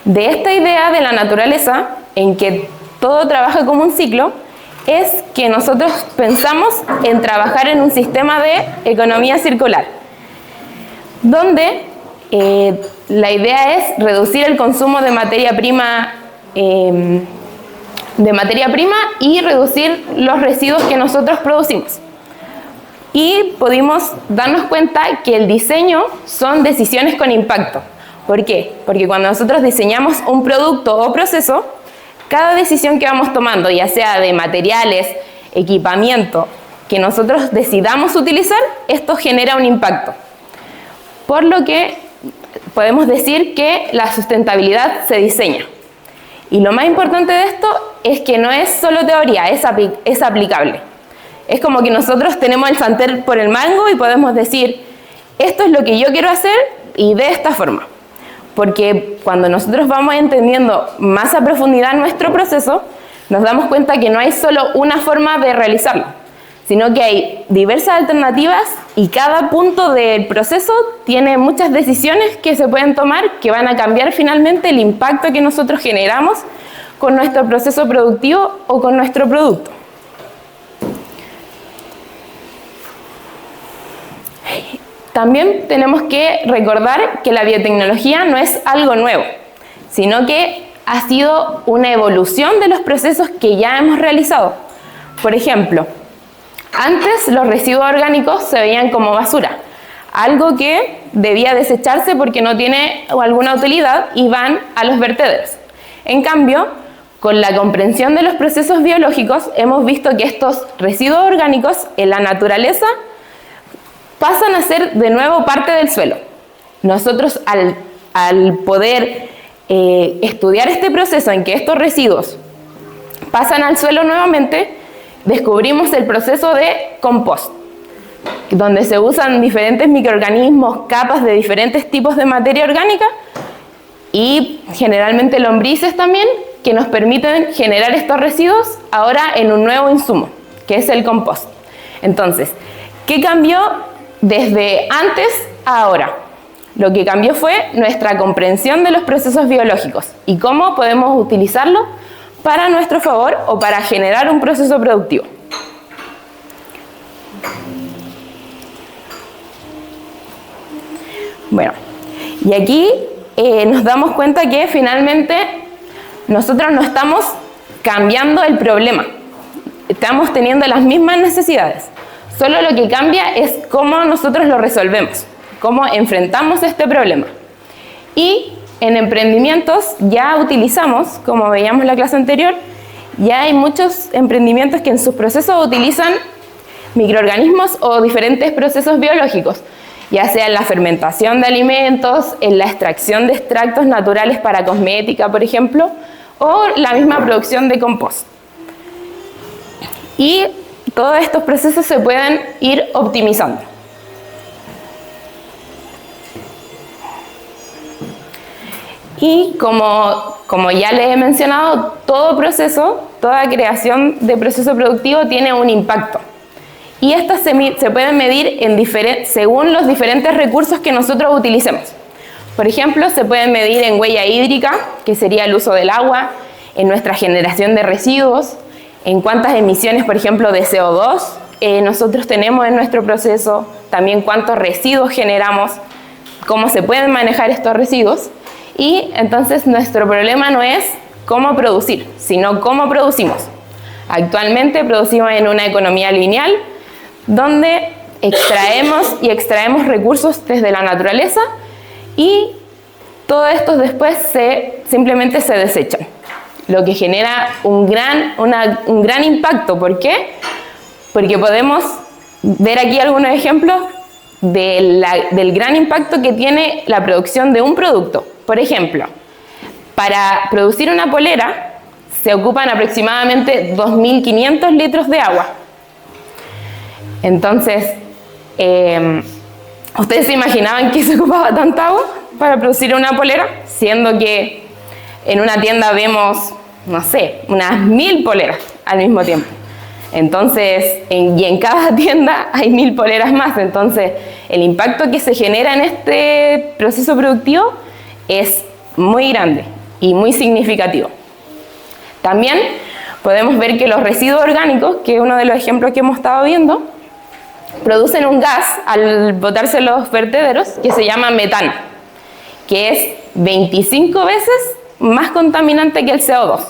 De esta idea de la naturaleza, en que todo trabaja como un ciclo, es que nosotros pensamos en trabajar en un sistema de economía circular, donde la idea es reducir el consumo de materia prima y reducir los residuos que nosotros producimos. Y pudimos darnos cuenta que el diseño son decisiones con impacto. ¿Por qué? Porque cuando nosotros diseñamos un producto o proceso, cada decisión que vamos tomando, ya sea de materiales, equipamiento, que nosotros decidamos utilizar, esto genera un impacto. Por lo que podemos decir que la sustentabilidad se diseña. Y lo más importante de esto es que no es solo teoría, es aplicable. Es como que nosotros tenemos el sartén por el mango y podemos decir, esto es lo que yo quiero hacer y de esta forma. Porque cuando nosotros vamos entendiendo más a profundidad nuestro proceso, nos damos cuenta que no hay solo una forma de realizarlo, sino que hay diversas alternativas y cada punto del proceso tiene muchas decisiones que se pueden tomar que van a cambiar finalmente el impacto que nosotros generamos con nuestro proceso productivo o con nuestro producto. También tenemos que recordar que la biotecnología no es algo nuevo, sino que ha sido una evolución de los procesos que ya hemos realizado. Por ejemplo, antes los residuos orgánicos se veían como basura, algo que debía desecharse porque no tiene alguna utilidad y van a los vertederos. En cambio, con la comprensión de los procesos biológicos, hemos visto que estos residuos orgánicos en la naturaleza pasan a ser de nuevo parte del suelo. Nosotros al poder estudiar este proceso en que estos residuos pasan al suelo nuevamente, descubrimos el proceso de compost, donde se usan diferentes microorganismos, capas de diferentes tipos de materia orgánica y generalmente lombrices también, que nos permiten generar estos residuos ahora en un nuevo insumo, que es el compost. Entonces, ¿qué cambió desde antes a ahora? Lo que cambió fue nuestra comprensión de los procesos biológicos y cómo podemos utilizarlo para nuestro favor o para generar un proceso productivo. Bueno, y aquí nos damos cuenta que finalmente nosotros no estamos cambiando el problema, estamos teniendo las mismas necesidades. Solo lo que cambia es cómo nosotros lo resolvemos, cómo enfrentamos este problema. Y en emprendimientos ya utilizamos, como veíamos en la clase anterior, ya hay muchos emprendimientos que en sus procesos utilizan microorganismos o diferentes procesos biológicos, ya sea en la fermentación de alimentos, en la extracción de extractos naturales para cosmética, por ejemplo, o la misma producción de compost. Y todos estos procesos se pueden ir optimizando. Y como ya les he mencionado, todo proceso, toda creación de proceso productivo tiene un impacto. Y estas se pueden medir según los diferentes recursos que nosotros utilicemos. Por ejemplo, se pueden medir en huella hídrica, que sería el uso del agua, en nuestra generación de residuos, en cuántas emisiones, por ejemplo, de CO2 nosotros tenemos en nuestro proceso, también cuántos residuos generamos, cómo se pueden manejar estos residuos. Y entonces nuestro problema no es cómo producir, sino cómo producimos. Actualmente producimos en una economía lineal, donde extraemos recursos desde la naturaleza y todos estos después simplemente se desechan, lo que genera un gran impacto. ¿Por qué? Porque podemos ver aquí algunos ejemplos del gran impacto que tiene la producción de un producto. Por ejemplo, para producir una polera se ocupan aproximadamente 2.500 litros de agua. Entonces, ¿ustedes se imaginaban que se ocupaba tanta agua para producir una polera? Siendo que en una tienda vemos, no sé, unas 1000 poleras al mismo tiempo. Entonces, y en cada tienda hay 1000 poleras más. Entonces, el impacto que se genera en este proceso productivo es muy grande y muy significativo. También podemos ver que los residuos orgánicos, que es uno de los ejemplos que hemos estado viendo, producen un gas al botarse los vertederos que se llama metano, que es 25 veces más contaminante que el CO2.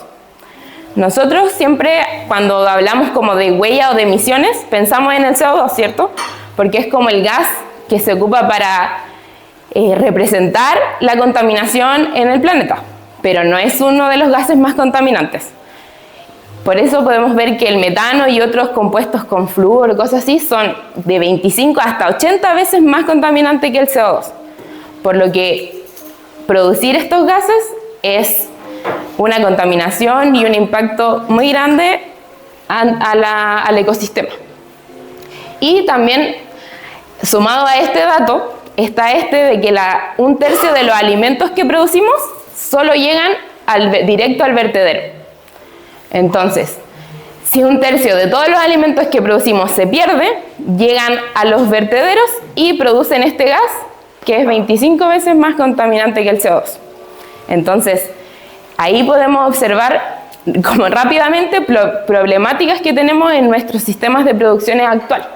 Nosotros siempre, cuando hablamos como de huella o de emisiones, pensamos en el CO2, ¿cierto? Porque es como el gas que se ocupa para representar la contaminación en el planeta, pero no es uno de los gases más contaminantes. Por eso podemos ver que el metano y otros compuestos con flúor, cosas así, son de 25 hasta 80 veces más contaminantes que el CO2. Por lo que producir estos gases es una contaminación y un impacto muy grande al ecosistema. Y también, sumado a este dato, está de que un tercio de los alimentos que producimos solo llegan directo al vertedero. Entonces, si un tercio de todos los alimentos que producimos se pierde, llegan a los vertederos y producen este gas que es 25 veces más contaminante que el CO2. Entonces, ahí podemos observar como rápidamente problemáticas que tenemos en nuestros sistemas de producciones actual,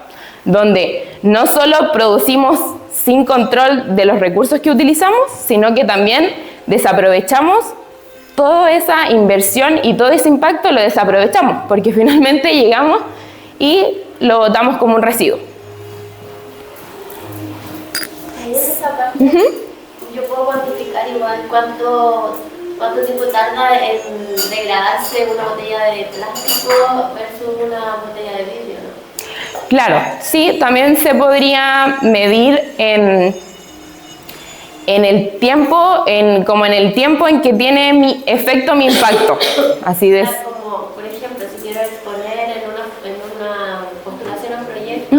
donde no solo producimos sin control de los recursos que utilizamos, sino que también desaprovechamos toda esa inversión y todo ese impacto lo desaprovechamos, porque finalmente llegamos y lo botamos como un residuo. Ahí en esa parte, yo puedo cuantificar igual cuánto tiempo tarda en degradarse una botella de plástico versus una botella de vidrio, ¿no? Claro, sí, también se podría medir en el tiempo, como en el tiempo en que tiene mi efecto, mi impacto. Así de. Como, por ejemplo, si quiero exponer en una postulación a un proyecto,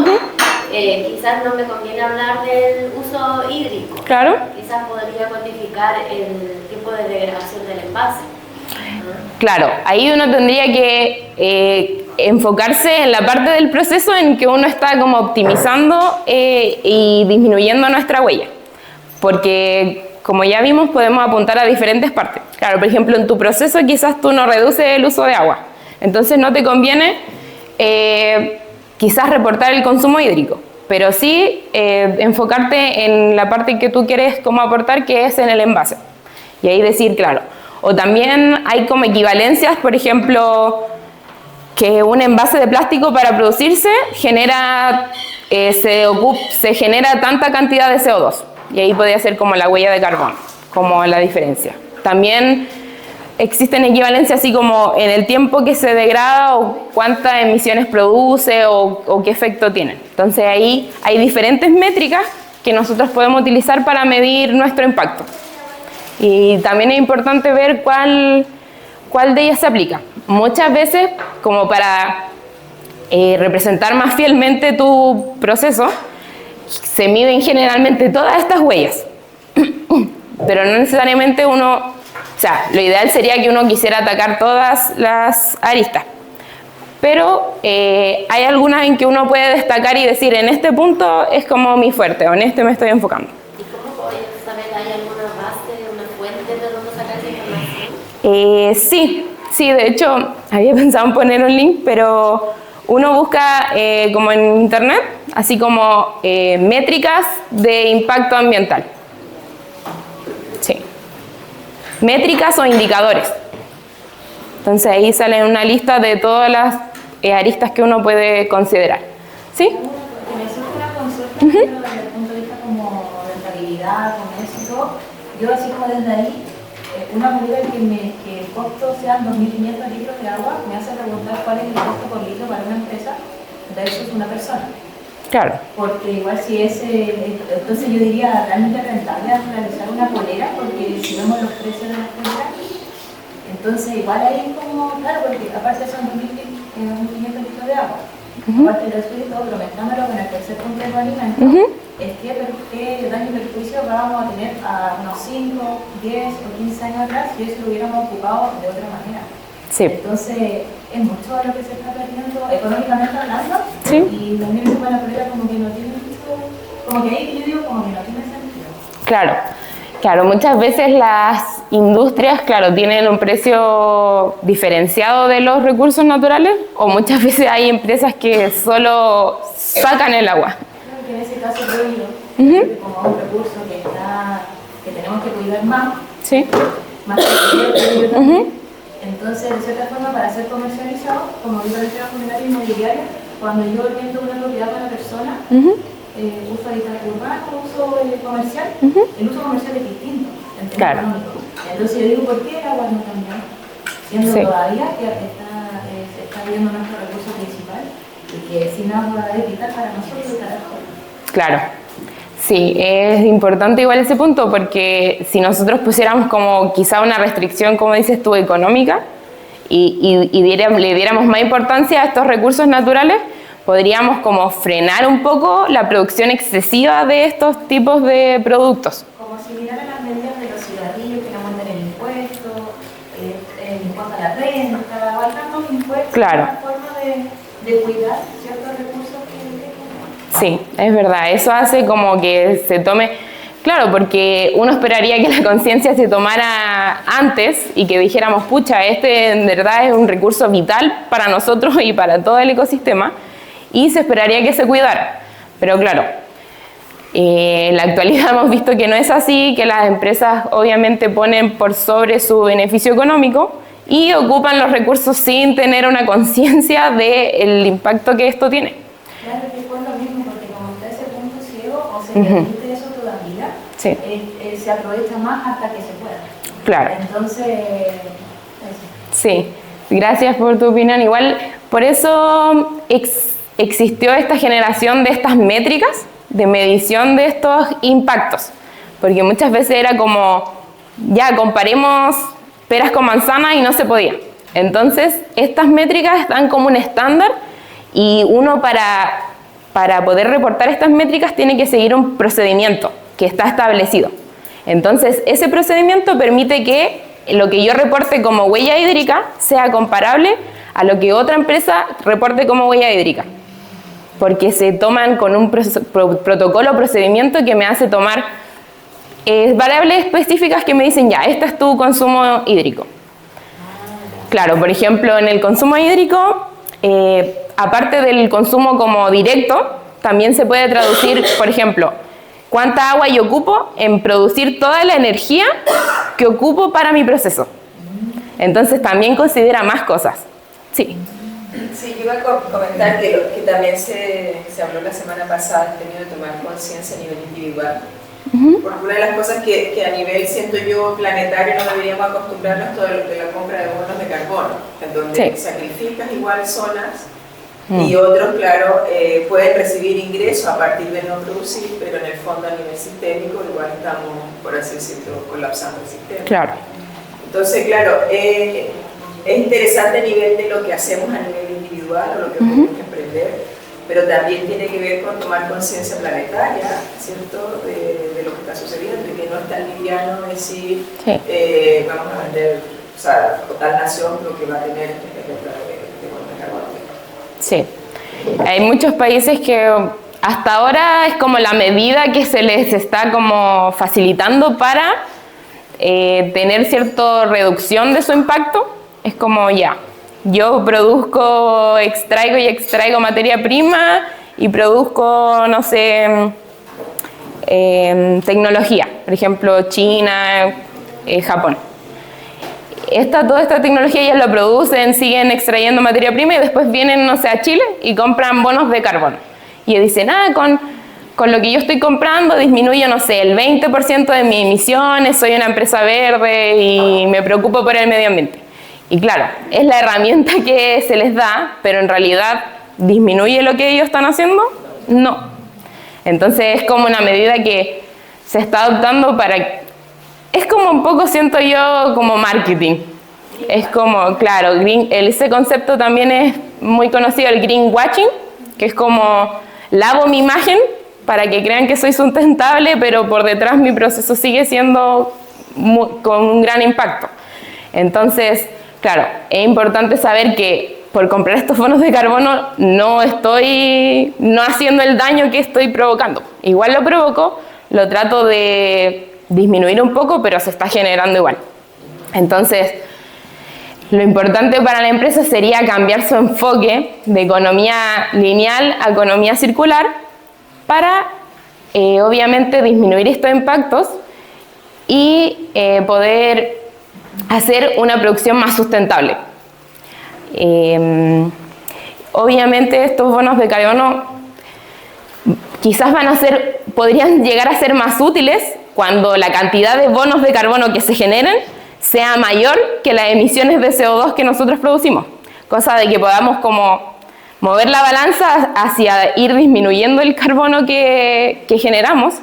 quizás no me conviene hablar del uso hídrico. Claro. Quizás podría cuantificar el tiempo de degradación del envase. Claro, ahí uno tendría que enfocarse en la parte del proceso en que uno está como optimizando y disminuyendo nuestra huella. Porque, como ya vimos, podemos apuntar a diferentes partes. Claro, por ejemplo, en tu proceso quizás tú no reduces el uso de agua. Entonces no te conviene quizás reportar el consumo hídrico, pero sí enfocarte en la parte que tú quieres como aportar, que es en el envase. Y ahí decir, claro. O también hay como equivalencias, por ejemplo, que un envase de plástico para producirse se genera tanta cantidad de CO2. Y ahí podría ser como la huella de carbono, como la diferencia. También existen equivalencias así como en el tiempo que se degrada o cuántas emisiones produce o qué efecto tiene. Entonces ahí hay diferentes métricas que nosotros podemos utilizar para medir nuestro impacto. Y también es importante ver cuál de ellas se aplica. Muchas veces, como para representar más fielmente tu proceso, se miden generalmente todas estas huellas, pero no necesariamente lo ideal sería que uno quisiera atacar todas las aristas, pero hay algunas en que uno puede destacar y decir, en este punto es como mi fuerte, o en este me estoy enfocando. ¿Y cómo podrías saber, hay alguna base, una fuente de dónde sacar esa información? Sí, de hecho, había pensado en poner un link, pero uno busca como en internet, así como métricas de impacto ambiental. Sí. Métricas o indicadores. Entonces ahí sale una lista de todas las aristas que uno puede considerar. ¿Sí? Que me surge una consulta, pero desde el punto de vista como rentabilidad, comercio y todo. Yo así como desde ahí, una medida que el costo sean 2.500 litros de agua me hace preguntar cuál es el costo por litro para una empresa versus una persona. Claro. Porque igual si entonces yo diría realmente rentable realizar una polera, porque si vemos los precios de las poleras, entonces igual hay como, claro, porque aparte son 2.500 litros de agua. Aparte del estudio y todo, pero mezclándolo con el tercer punto del alimento, es que daño y perjuicio vamos a tener a unos 5, 10 o 15 años atrás si eso lo hubiéramos ocupado de otra manera. Sí. Entonces, es mucho lo que se está perdiendo económicamente hablando. Sí. Y también el tema de la polera como que no tiene mucho, como que ahí yo digo como que no tiene sentido. Claro. Claro, muchas veces las industrias, claro, tienen un precio diferenciado de los recursos naturales, o muchas veces hay empresas que solo sacan el agua. Creo que en ese caso creo yo, como un recurso que tenemos que cuidar más, sí, más que yo también. Entonces, de cierta forma, para ser comercializado, como yo también trabajo en el área inmobiliaria, cuando yo vendo una propiedad para persona, uso habitat urbano, uso comercial, el uso comercial es distinto, en tema económico. Entonces yo digo, ¿por qué el agua no cambia? Siendo todavía que se está viendo nuestro recurso principal y que sin agua es vital para nosotros y para todos. Claro. Sí, es importante igual ese punto porque si nosotros pusiéramos como quizá una restricción, como dices tú, económica y le diéramos más importancia a estos recursos naturales, podríamos como frenar un poco la producción excesiva de estos tipos de productos. Como similar a las medidas de los cigarrillos que no aumentan el impuesto, el impuesto a la renta, o algunos impuestos, claro, una forma de cuidar ciertos recursos que sí, es verdad, eso hace como que se tome, claro, porque uno esperaría que la conciencia se tomara antes y que dijéramos, pucha, este en verdad es un recurso vital para nosotros y para todo el ecosistema, y se esperaría que se cuidara, pero claro, en la actualidad hemos visto que no es así, que las empresas obviamente ponen por sobre su beneficio económico y ocupan los recursos sin tener una conciencia del impacto que esto tiene. Claro que fue lo mismo, porque como está ese punto ciego, o se permite eso todavía, sí, se aprovecha más hasta que se pueda. Claro. Entonces, eso. Sí, gracias por tu opinión. Igual, por eso existió esta generación de estas métricas de medición de estos impactos, porque muchas veces era como, ya comparemos peras con manzanas y no se podía. Entonces, estas métricas dan como un estándar y uno para poder reportar estas métricas tiene que seguir un procedimiento que está establecido. Entonces, ese procedimiento permite que lo que yo reporte como huella hídrica sea comparable a lo que otra empresa reporte como huella hídrica, porque se toman con un protocolo, procedimiento que me hace tomar variables específicas que me dicen, ya, este es tu consumo hídrico. Claro, por ejemplo, en el consumo hídrico, aparte del consumo como directo, también se puede traducir, por ejemplo, cuánta agua yo ocupo en producir toda la energía que ocupo para mi proceso. Entonces también considera más cosas. Sí. Sí, yo iba a comentar que también se habló la semana pasada, he tenido que tomar conciencia a nivel individual. Porque una de las cosas que a nivel, siento yo, planetario no deberíamos acostumbrarnos todo lo que la compra de bonos de carbono, en donde sacrificas igual zonas y otros, claro, pueden recibir ingresos a partir de no producir, pero en el fondo a nivel sistémico igual estamos, por así decirlo, colapsando el sistema. Claro. Entonces, claro, es interesante a nivel de lo que hacemos a nivel individual o lo que tenemos que emprender, pero también tiene que ver con tomar conciencia planetaria, ¿cierto?, de lo que está sucediendo y que no es tan liviano decir, vamos a vender, o sea, total nación lo que va a tener este efecto de bonos de carbono. Sí, hay muchos países que hasta ahora es como la medida que se les está como facilitando para tener cierta reducción de su impacto. Es como ya, yo produzco, extraigo materia prima y produzco, no sé, tecnología, por ejemplo, China, Japón. Toda esta tecnología ellos lo producen, siguen extrayendo materia prima y después vienen, no sé, a Chile y compran bonos de carbono. Y dicen, con lo que yo estoy comprando disminuyo, no sé, el 20% de mis emisiones, soy una empresa verde y me preocupo por el medio ambiente. Y claro, es la herramienta que se les da, pero en realidad, ¿disminuye lo que ellos están haciendo? No. Entonces es como una medida que se está adoptando para... Es como un poco, siento yo, como marketing. Es como, claro, ese concepto también es muy conocido, el greenwashing, que es como, lavo mi imagen para que crean que soy sustentable, pero por detrás mi proceso sigue siendo con un gran impacto. Entonces, claro, es importante saber que por comprar estos bonos de carbono no estoy haciendo el daño que estoy provocando. Igual lo provoco, lo trato de disminuir un poco, pero se está generando igual. Entonces, lo importante para la empresa sería cambiar su enfoque de economía lineal a economía circular para, obviamente, disminuir estos impactos y poder hacer una producción más sustentable. Obviamente, estos bonos de carbono quizás podrían llegar a ser más útiles cuando la cantidad de bonos de carbono que se generen sea mayor que las emisiones de CO2 que nosotros producimos, cosa de que podamos como mover la balanza hacia ir disminuyendo el carbono que generamos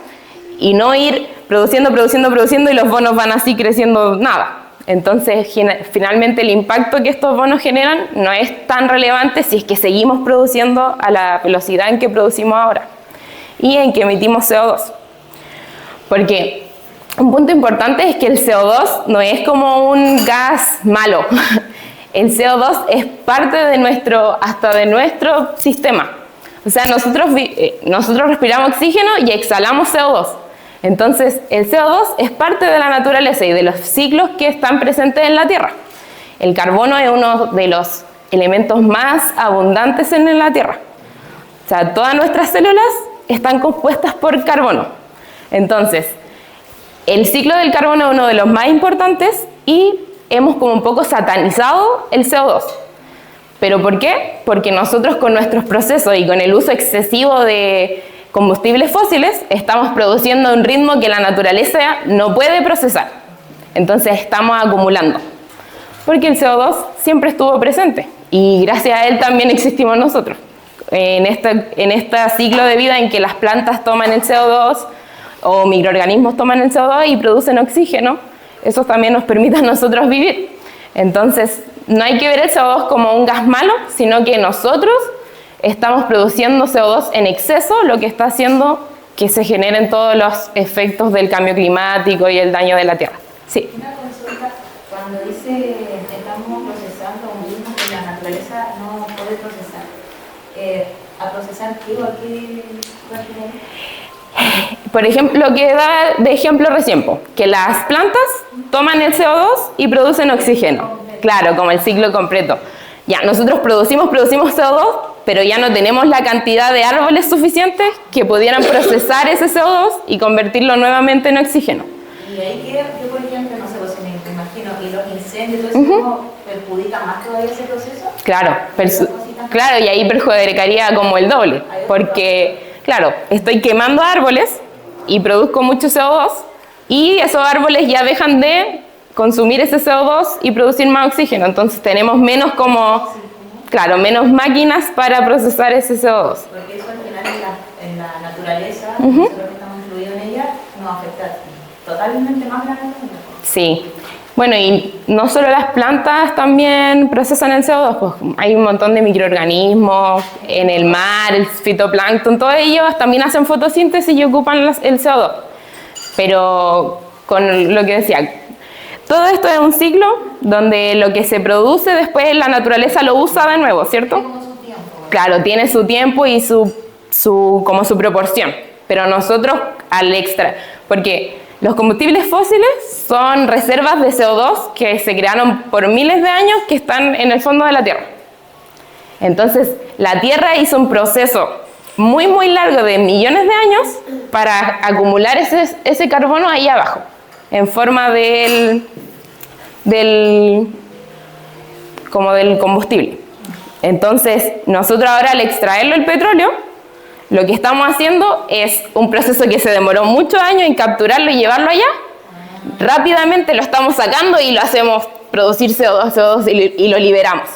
y no ir produciendo y los bonos van así creciendo nada. Entonces, finalmente el impacto que estos bonos generan no es tan relevante si es que seguimos produciendo a la velocidad en que producimos ahora y en que emitimos CO2. Porque un punto importante es que el CO2 no es como un gas malo. El CO2 es parte de nuestro sistema. O sea, nosotros respiramos oxígeno y exhalamos CO2. Entonces, el CO2 es parte de la naturaleza y de los ciclos que están presentes en la Tierra. El carbono es uno de los elementos más abundantes en la Tierra. O sea, todas nuestras células están compuestas por carbono. Entonces, el ciclo del carbono es uno de los más importantes y hemos como un poco satanizado el CO2. ¿Pero por qué? Porque nosotros con nuestros procesos y con el uso excesivo de combustibles fósiles estamos produciendo a un ritmo que la naturaleza no puede procesar. Entonces estamos acumulando. Porque el CO2 siempre estuvo presente y gracias a él también existimos nosotros. En este ciclo de vida en que las plantas toman el CO2 o microorganismos toman el CO2 y producen oxígeno, eso también nos permite a nosotros vivir. Entonces, no hay que ver el CO2 como un gas malo, sino que nosotros estamos produciendo CO2 en exceso, lo que está haciendo que se generen todos los efectos del cambio climático y el daño de la Tierra. Sí. Una consulta, cuando dice estamos procesando un mismo que la naturaleza no puede procesar, ¿a procesar qué o a qué refiere? Por ejemplo, lo que da de ejemplo recién, que las plantas toman el CO2 y producen oxígeno. Claro, como el ciclo completo. Ya, nosotros producimos CO2, pero ya no tenemos la cantidad de árboles suficientes que pudieran procesar ese CO2 y convertirlo nuevamente en oxígeno. Y ahí que por ejemplo, no sé, pues me imagino, y los incendios, todo eso, ¿cómo perjudica más todavía ese proceso? Claro, y ahí perjudicaría como el doble, porque, claro, estoy quemando árboles y produzco mucho CO2 y esos árboles ya dejan de consumir ese CO2 y producir más oxígeno, entonces tenemos menos menos máquinas para procesar ese CO2. Porque eso al final en la naturaleza, nosotros que estamos incluidos en ella, nos afecta totalmente más la naturaleza. Sí. Bueno, y no solo las plantas también procesan el CO2, pues hay un montón de microorganismos en el mar, el fitoplancton, todos ellos también hacen fotosíntesis y ocupan el CO2. Pero con lo que decía, todo esto es un ciclo donde lo que se produce después la naturaleza lo usa de nuevo, ¿cierto? Tiene su tiempo. Claro, tiene su tiempo y como su proporción. Pero nosotros porque los combustibles fósiles son reservas de CO2 que se crearon por miles de años que están en el fondo de la Tierra. Entonces, la Tierra hizo un proceso muy, muy largo de millones de años para acumular ese carbono ahí abajo, en forma del combustible. Entonces, nosotros ahora al extraerlo el petróleo, lo que estamos haciendo es un proceso que se demoró muchos años en capturarlo y llevarlo allá. Rápidamente lo estamos sacando y lo hacemos producir CO2 y lo liberamos.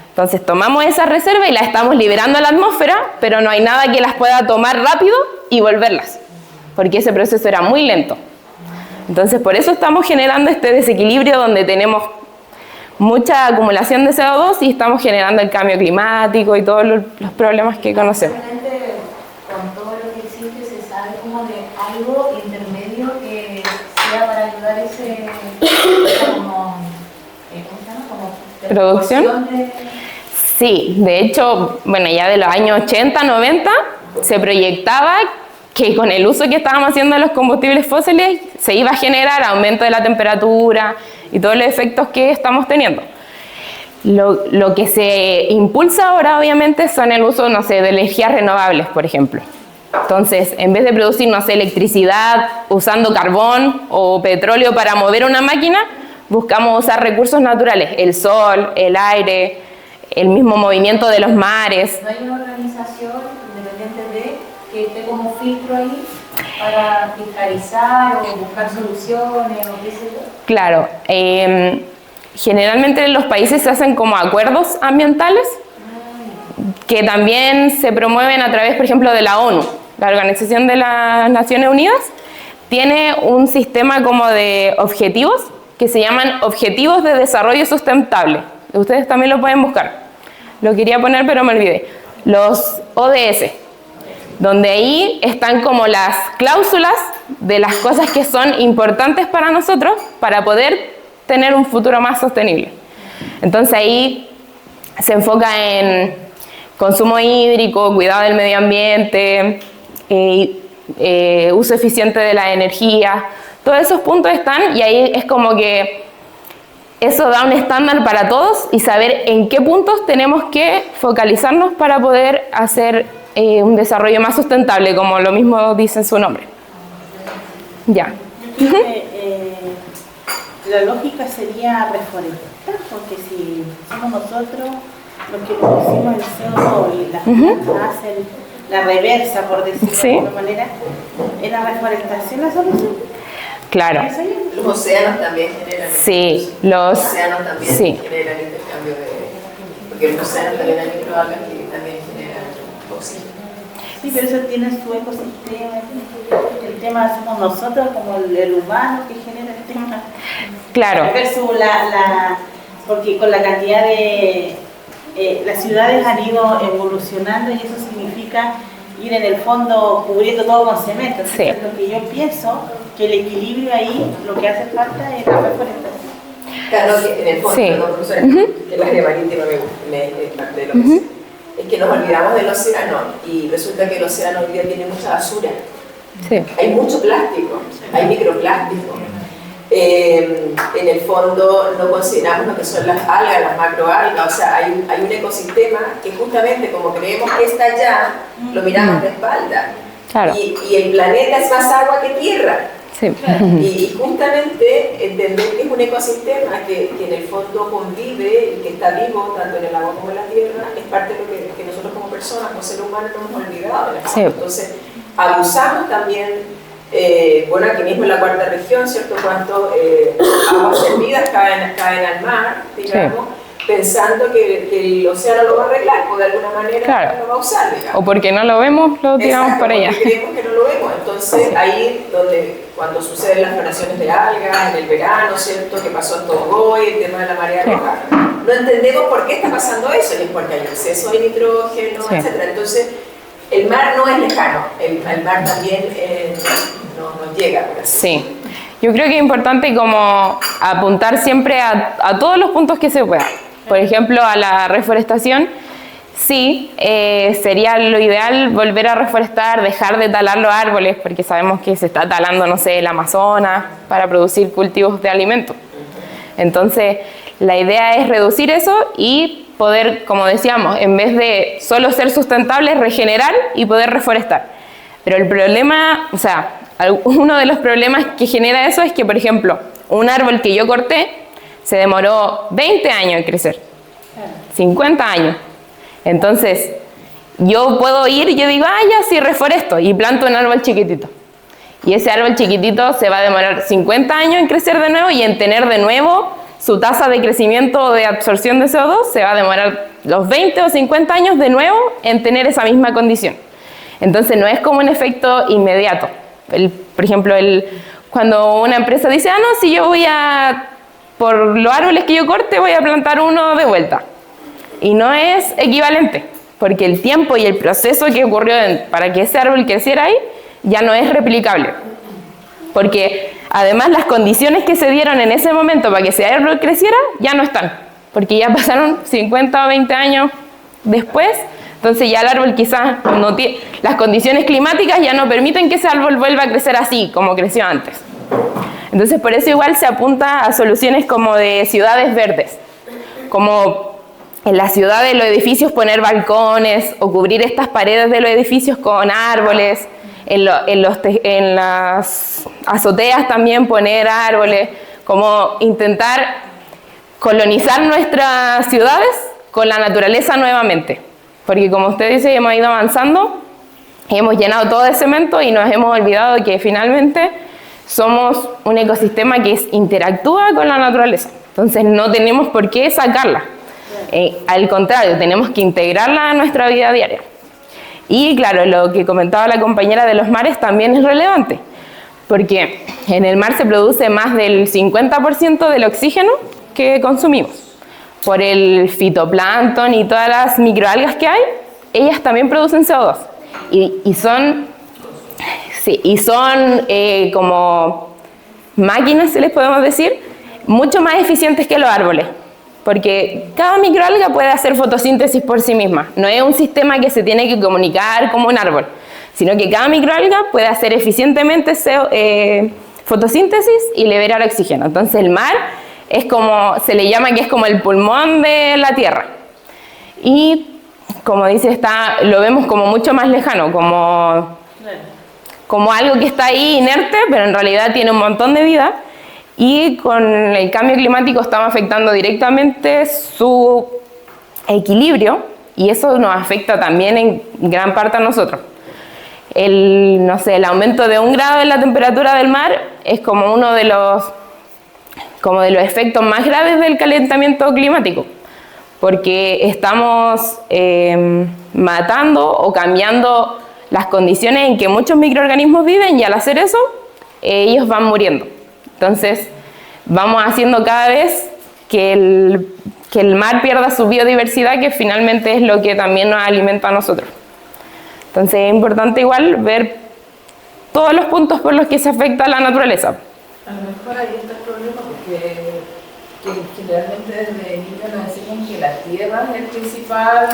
Entonces tomamos esa reserva y la estamos liberando a la atmósfera, pero no hay nada que las pueda tomar rápido y volverlas, porque ese proceso era muy lento. Entonces por eso estamos generando este desequilibrio donde tenemos mucha acumulación de CO2 y estamos generando el cambio climático y todos los problemas que conocemos. Con todo lo que existe se sabe como de algo intermedio que sea para ayudar ese como ¿Producción? Sí, de hecho, bueno, ya de los años 80, 90, se proyectaba que con el uso que estábamos haciendo de los combustibles fósiles se iba a generar aumento de la temperatura y todos los efectos que estamos teniendo. Lo que se impulsa ahora, obviamente, son el uso, no sé, de energías renovables, por ejemplo. Entonces, en vez de producir, no sé, electricidad usando carbón o petróleo para mover una máquina, buscamos usar recursos naturales, el sol, el aire, el mismo movimiento de los mares. ¿No hay una organización independiente de que esté como filtro ahí para fiscalizar o buscar soluciones o qué sé yo? Claro, generalmente en los países se hacen como acuerdos ambientales que también se promueven a través, por ejemplo, de la ONU. La Organización de las Naciones Unidas tiene un sistema como de objetivos que se llaman Objetivos de Desarrollo Sustentable. Ustedes también lo pueden buscar. Lo quería poner, pero me olvidé. Los ODS, donde ahí están como las cláusulas de las cosas que son importantes para nosotros para poder tener un futuro más sostenible. Entonces ahí se enfoca en consumo hídrico, cuidado del medio ambiente, uso eficiente de la energía. Todos esos puntos están y ahí es como que eso da un estándar para todos y saber en qué puntos tenemos que focalizarnos para poder hacer un desarrollo más sustentable, como lo mismo dice en su nombre. Ya. Yo creo que la lógica sería reforestar, porque si somos nosotros los que producimos el CO2 y las plantas hacen la reversa, por decirlo de alguna manera, ¿es la reforestación la solución? Claro. Los océanos también generan. Sí, los océanos también generan intercambio porque los océanos también hay microalgas que también generan oxígeno. Sí, pero eso tiene su ecosistema. El tema somos nosotros, como el humano que genera el tema. Claro. Versus porque con la cantidad de... las ciudades han ido evolucionando y eso significa ir en el fondo cubriendo todo con cemento. Entonces, lo que yo pienso, que el equilibrio ahí, lo que hace falta es la reforestación. Claro, que en el fondo, perdón, profesora, que el área marítima me parte de lo que sé. Es que nos olvidamos del océano y resulta que el océano hoy día tiene mucha basura. Sí. Hay mucho plástico, hay microplástico. En el fondo no consideramos lo que son las algas, las macroalgas, o sea, hay un ecosistema que justamente como creemos que está allá, lo miramos de espalda. Claro. Y el planeta es más agua que tierra. Sí. Y justamente entender que es un ecosistema que en el fondo convive y que está vivo tanto en el agua como en la tierra, es parte de lo que nosotros como personas, como seres humanos, no hemos olvidado. Sí. Entonces, abusamos también. Bueno, aquí mismo en la cuarta región, ¿cierto? Cuánto aguas servidas caen al mar, digamos, pensando que el océano lo va a arreglar, o de alguna manera lo va a usar, digamos. O porque no lo vemos, lo tiramos para allá. Porque creemos que no lo vemos. Entonces, ahí donde cuando suceden las floraciones de algas, en el verano, ¿cierto? Que pasó en Togoy, el tema de la marea roja, no entendemos por qué está pasando eso, y es porque hay exceso de nitrógeno, etc. Entonces, el mar no es lejano, el mar también nos llega. Sí, yo creo que es importante como apuntar siempre a todos los puntos que se pueda. Por ejemplo, a la reforestación, sí, sería lo ideal volver a reforestar, dejar de talar los árboles, porque sabemos que se está talando, no sé, el Amazonas para producir cultivos de alimentos. Entonces, la idea es reducir eso y poder, como decíamos, en vez de solo ser sustentables, regenerar y poder reforestar. Pero el problema, o sea, uno de los problemas que genera eso es que, por ejemplo, un árbol que yo corté se demoró 20 años en crecer, 50 años. Entonces, yo puedo ir y yo digo, ya sí, reforesto, y planto un árbol chiquitito. Y ese árbol chiquitito se va a demorar 50 años en crecer de nuevo y en tener de nuevo su tasa de crecimiento o de absorción de CO2 se va a demorar los 20 o 50 años de nuevo en tener esa misma condición. Entonces no es como un efecto inmediato. Por ejemplo, cuando una empresa dice, no, si yo por los árboles que yo corte voy a plantar uno de vuelta. Y no es equivalente, porque el tiempo y el proceso que ocurrió para que ese árbol creciera ahí ya no es replicable. Porque además las condiciones que se dieron en ese momento para que ese árbol creciera ya no están. porque ya pasaron 50 o 20 años después, entonces ya el árbol quizás no tiene, las condiciones climáticas ya no permiten que ese árbol vuelva a crecer así como creció antes. Entonces por eso igual se apunta a soluciones como de ciudades verdes, como en las ciudades los edificios poner balcones o cubrir estas paredes de los edificios con árboles, en las azoteas también poner árboles, como intentar colonizar nuestras ciudades con la naturaleza nuevamente. Porque como usted dice, hemos ido avanzando, hemos llenado todo de cemento y nos hemos olvidado de que finalmente somos un ecosistema que interactúa con la naturaleza. Entonces no tenemos por qué sacarla. Al contrario, tenemos que integrarla a nuestra vida diaria. Y claro, lo que comentaba la compañera de los mares también es relevante, porque en el mar se produce más del 50% del oxígeno que consumimos. Por el fitoplancton y todas las microalgas que hay, ellas también producen CO2. Y son como máquinas, se les podemos decir, mucho más eficientes que los árboles. Porque cada microalga puede hacer fotosíntesis por sí misma. No es un sistema que se tiene que comunicar como un árbol, sino que cada microalga puede hacer eficientemente fotosíntesis y liberar oxígeno. Entonces el mar es como, se le llama que es como el pulmón de la tierra. Y como dice, lo vemos como mucho más lejano, como algo que está ahí inerte, pero en realidad tiene un montón de vida. Y con el cambio climático estamos afectando directamente su equilibrio y eso nos afecta también en gran parte a nosotros. El aumento de 1 grado en la temperatura del mar es como uno de los efectos más graves del calentamiento climático, porque estamos matando o cambiando las condiciones en que muchos microorganismos viven y al hacer eso, ellos van muriendo. Entonces, vamos haciendo cada vez que el mar pierda su biodiversidad, que finalmente es lo que también nos alimenta a nosotros. Entonces, es importante igual ver todos los puntos por los que se afecta a la naturaleza. A lo mejor ahí está el problema porque generalmente desde niños nos decimos que la tierra es el principal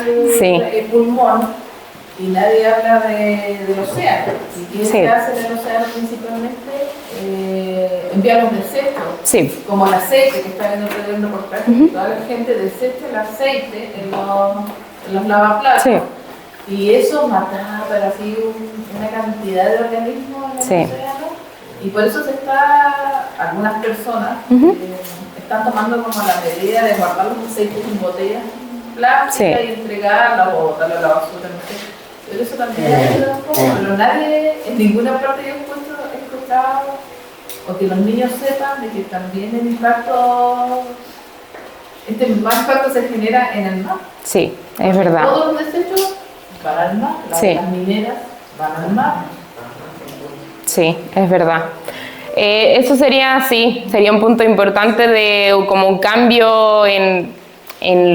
pulmón. Y nadie habla del océano. ¿Y qué hace el océano principalmente? Envía los desechos, como el aceite que está viendo el reportaje. Toda la gente desecha el aceite en los lavaplatos. Y eso mata así una cantidad de organismos en el océano. Y por eso algunas personas están tomando como la medida de guardar los aceites en botellas plásticas y entregarlas o botarlas a la basura, no sé. Pero eso también ayuda un poco, pero nadie, en ninguna parte yo he escuchado, o que los niños sepan de que también el impacto, más impacto se genera en el mar. Sí, es verdad. Todos los desechos van al mar, las mineras van al mar. Sí, es verdad. Eso sería un punto importante de como un cambio en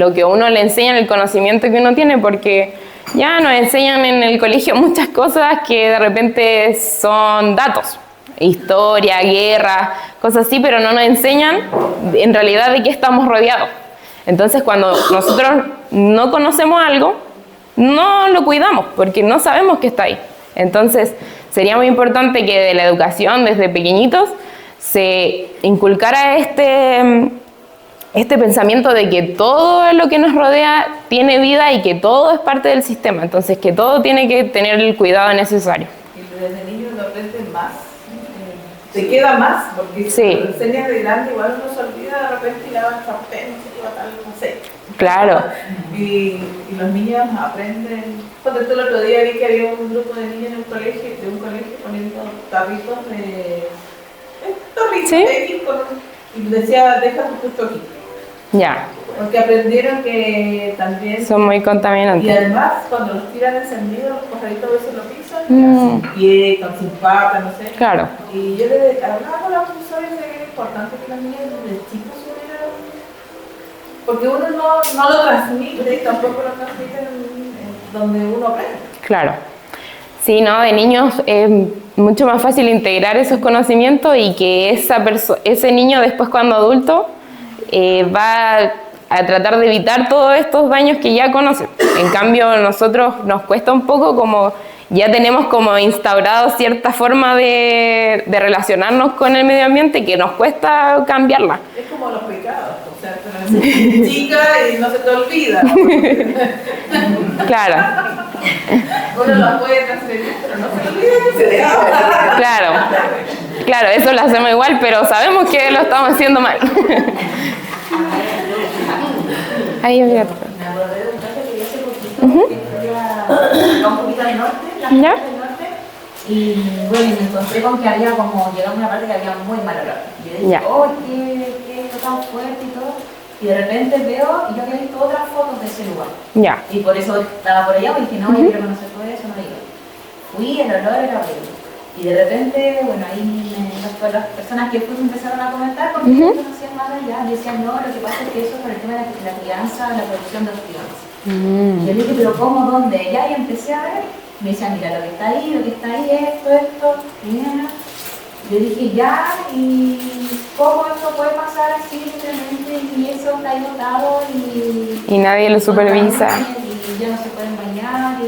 lo que uno le enseña, en el conocimiento que uno tiene, porque ya nos enseñan en el colegio muchas cosas que de repente son datos, historia, guerra, cosas así, pero no nos enseñan en realidad de qué estamos rodeados. Entonces cuando nosotros no conocemos algo, no lo cuidamos porque no sabemos que está ahí. Entonces sería muy importante que de la educación desde pequeñitos se inculcara este pensamiento de que todo lo que nos rodea tiene vida y que todo es parte del sistema, entonces que todo tiene que tener el cuidado necesario. Y desde niño lo aprendes más, te queda más, porque si lo enseñas de grande igual uno se olvida de repente y la sartén, no sé. Claro. Y los niños aprenden. Cuando el otro día vi que había un grupo de niños en un colegio poniendo tarritos X y decía, deja tu justo aquí. Ya. Porque aprendieron que también son muy contaminantes. Y además, cuando los tiran encendidos, los pajaritos a veces lo pisan, sin pie, sin pata, no sé. Claro. Y yo le hablaba con los profesores de que era importante que los niños desde chicos supieran, porque uno no lo transmite y tampoco lo transmite en donde uno aprende. Claro. Sí, ¿no? De niños es mucho más fácil integrar esos conocimientos y que ese niño después cuando adulto va a tratar de evitar todos estos daños que ya conocen. En cambio, a nosotros nos cuesta un poco, como ya tenemos como instaurado cierta forma de relacionarnos con el medio ambiente, que nos cuesta cambiarla. Es como los pecados, o sea, te chica y no se te olvida. Claro. Uno lo puede transferir, pero no se olvida que se deja. Claro, eso lo hacemos igual, pero sabemos que lo estamos haciendo mal. Ahí es cierto. Me acordé de un caso que vi hace poquito, que fui a un poquito al norte, la ¿Ya? parte del norte, y bueno, y me encontré con que había como, llegamos a una parte que había muy mal olor. Y yo dije, Ya. oh, qué tan fuerte y todo. Y de repente veo, y yo había visto otras fotos de ese lugar. Ya. Y por eso estaba por allá, y dije, no, yo quiero conocer todo eso, no digo. Fui, el olor era horrible. Y de repente, bueno, ahí las personas que fueron empezaron a comentar porque ellos no hacían más allá. Decían, no, lo que pasa es que eso es por el tema de la crianza, la producción de ortigones. Y yo le dije, pero ¿cómo? ¿Dónde? Y empecé a ver. Me decían, mira, lo que está ahí, esto, mira. Yo dije, ya, ¿y cómo esto puede pasar así simplemente? Y eso está ahí botado y nadie lo supervisa. Y ya no se pueden bañar.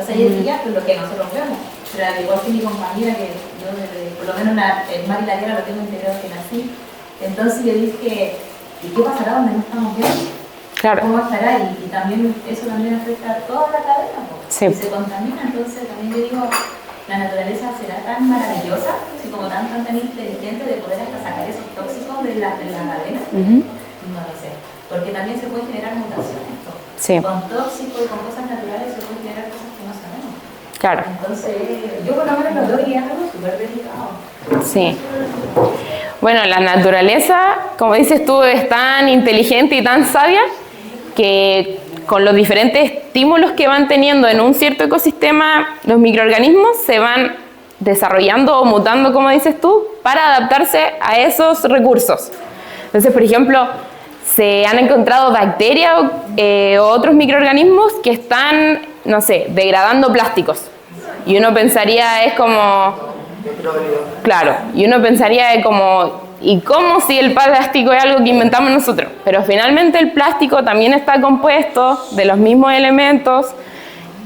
O sea, yo dije, ya, pues lo que nosotros vemos. Pero al igual que mi compañera, que yo por lo menos el mar y la tierra lo tengo integrado que nací. Entonces yo dije, ¿y qué pasará donde no estamos viendo? Claro. ¿Cómo estará? Y también eso también afecta a toda la cadena, Sí. y se contamina. Entonces también yo digo, la naturaleza será tan maravillosa, así como tan inteligente de poder hasta sacar esos tóxicos de la cadena. No lo sé, porque también se puede generar mutaciones. Sí. Con tóxicos y con cosas naturales se pueden generar cosas que no sabemos. Claro. Entonces, yo por lo menos lo veo y es algo súper delicado. Sí. Bueno, la naturaleza, como dices tú, es tan inteligente y tan sabia que con los diferentes estímulos que van teniendo en un cierto ecosistema, los microorganismos se van desarrollando o mutando, como dices tú, para adaptarse a esos recursos. Entonces, por ejemplo, se han encontrado bacterias o otros microorganismos que están, no sé, degradando plásticos. Y uno pensaría, es como... Claro, y uno pensaría como... ¿Y cómo si el plástico es algo que inventamos nosotros? Pero finalmente el plástico también está compuesto de los mismos elementos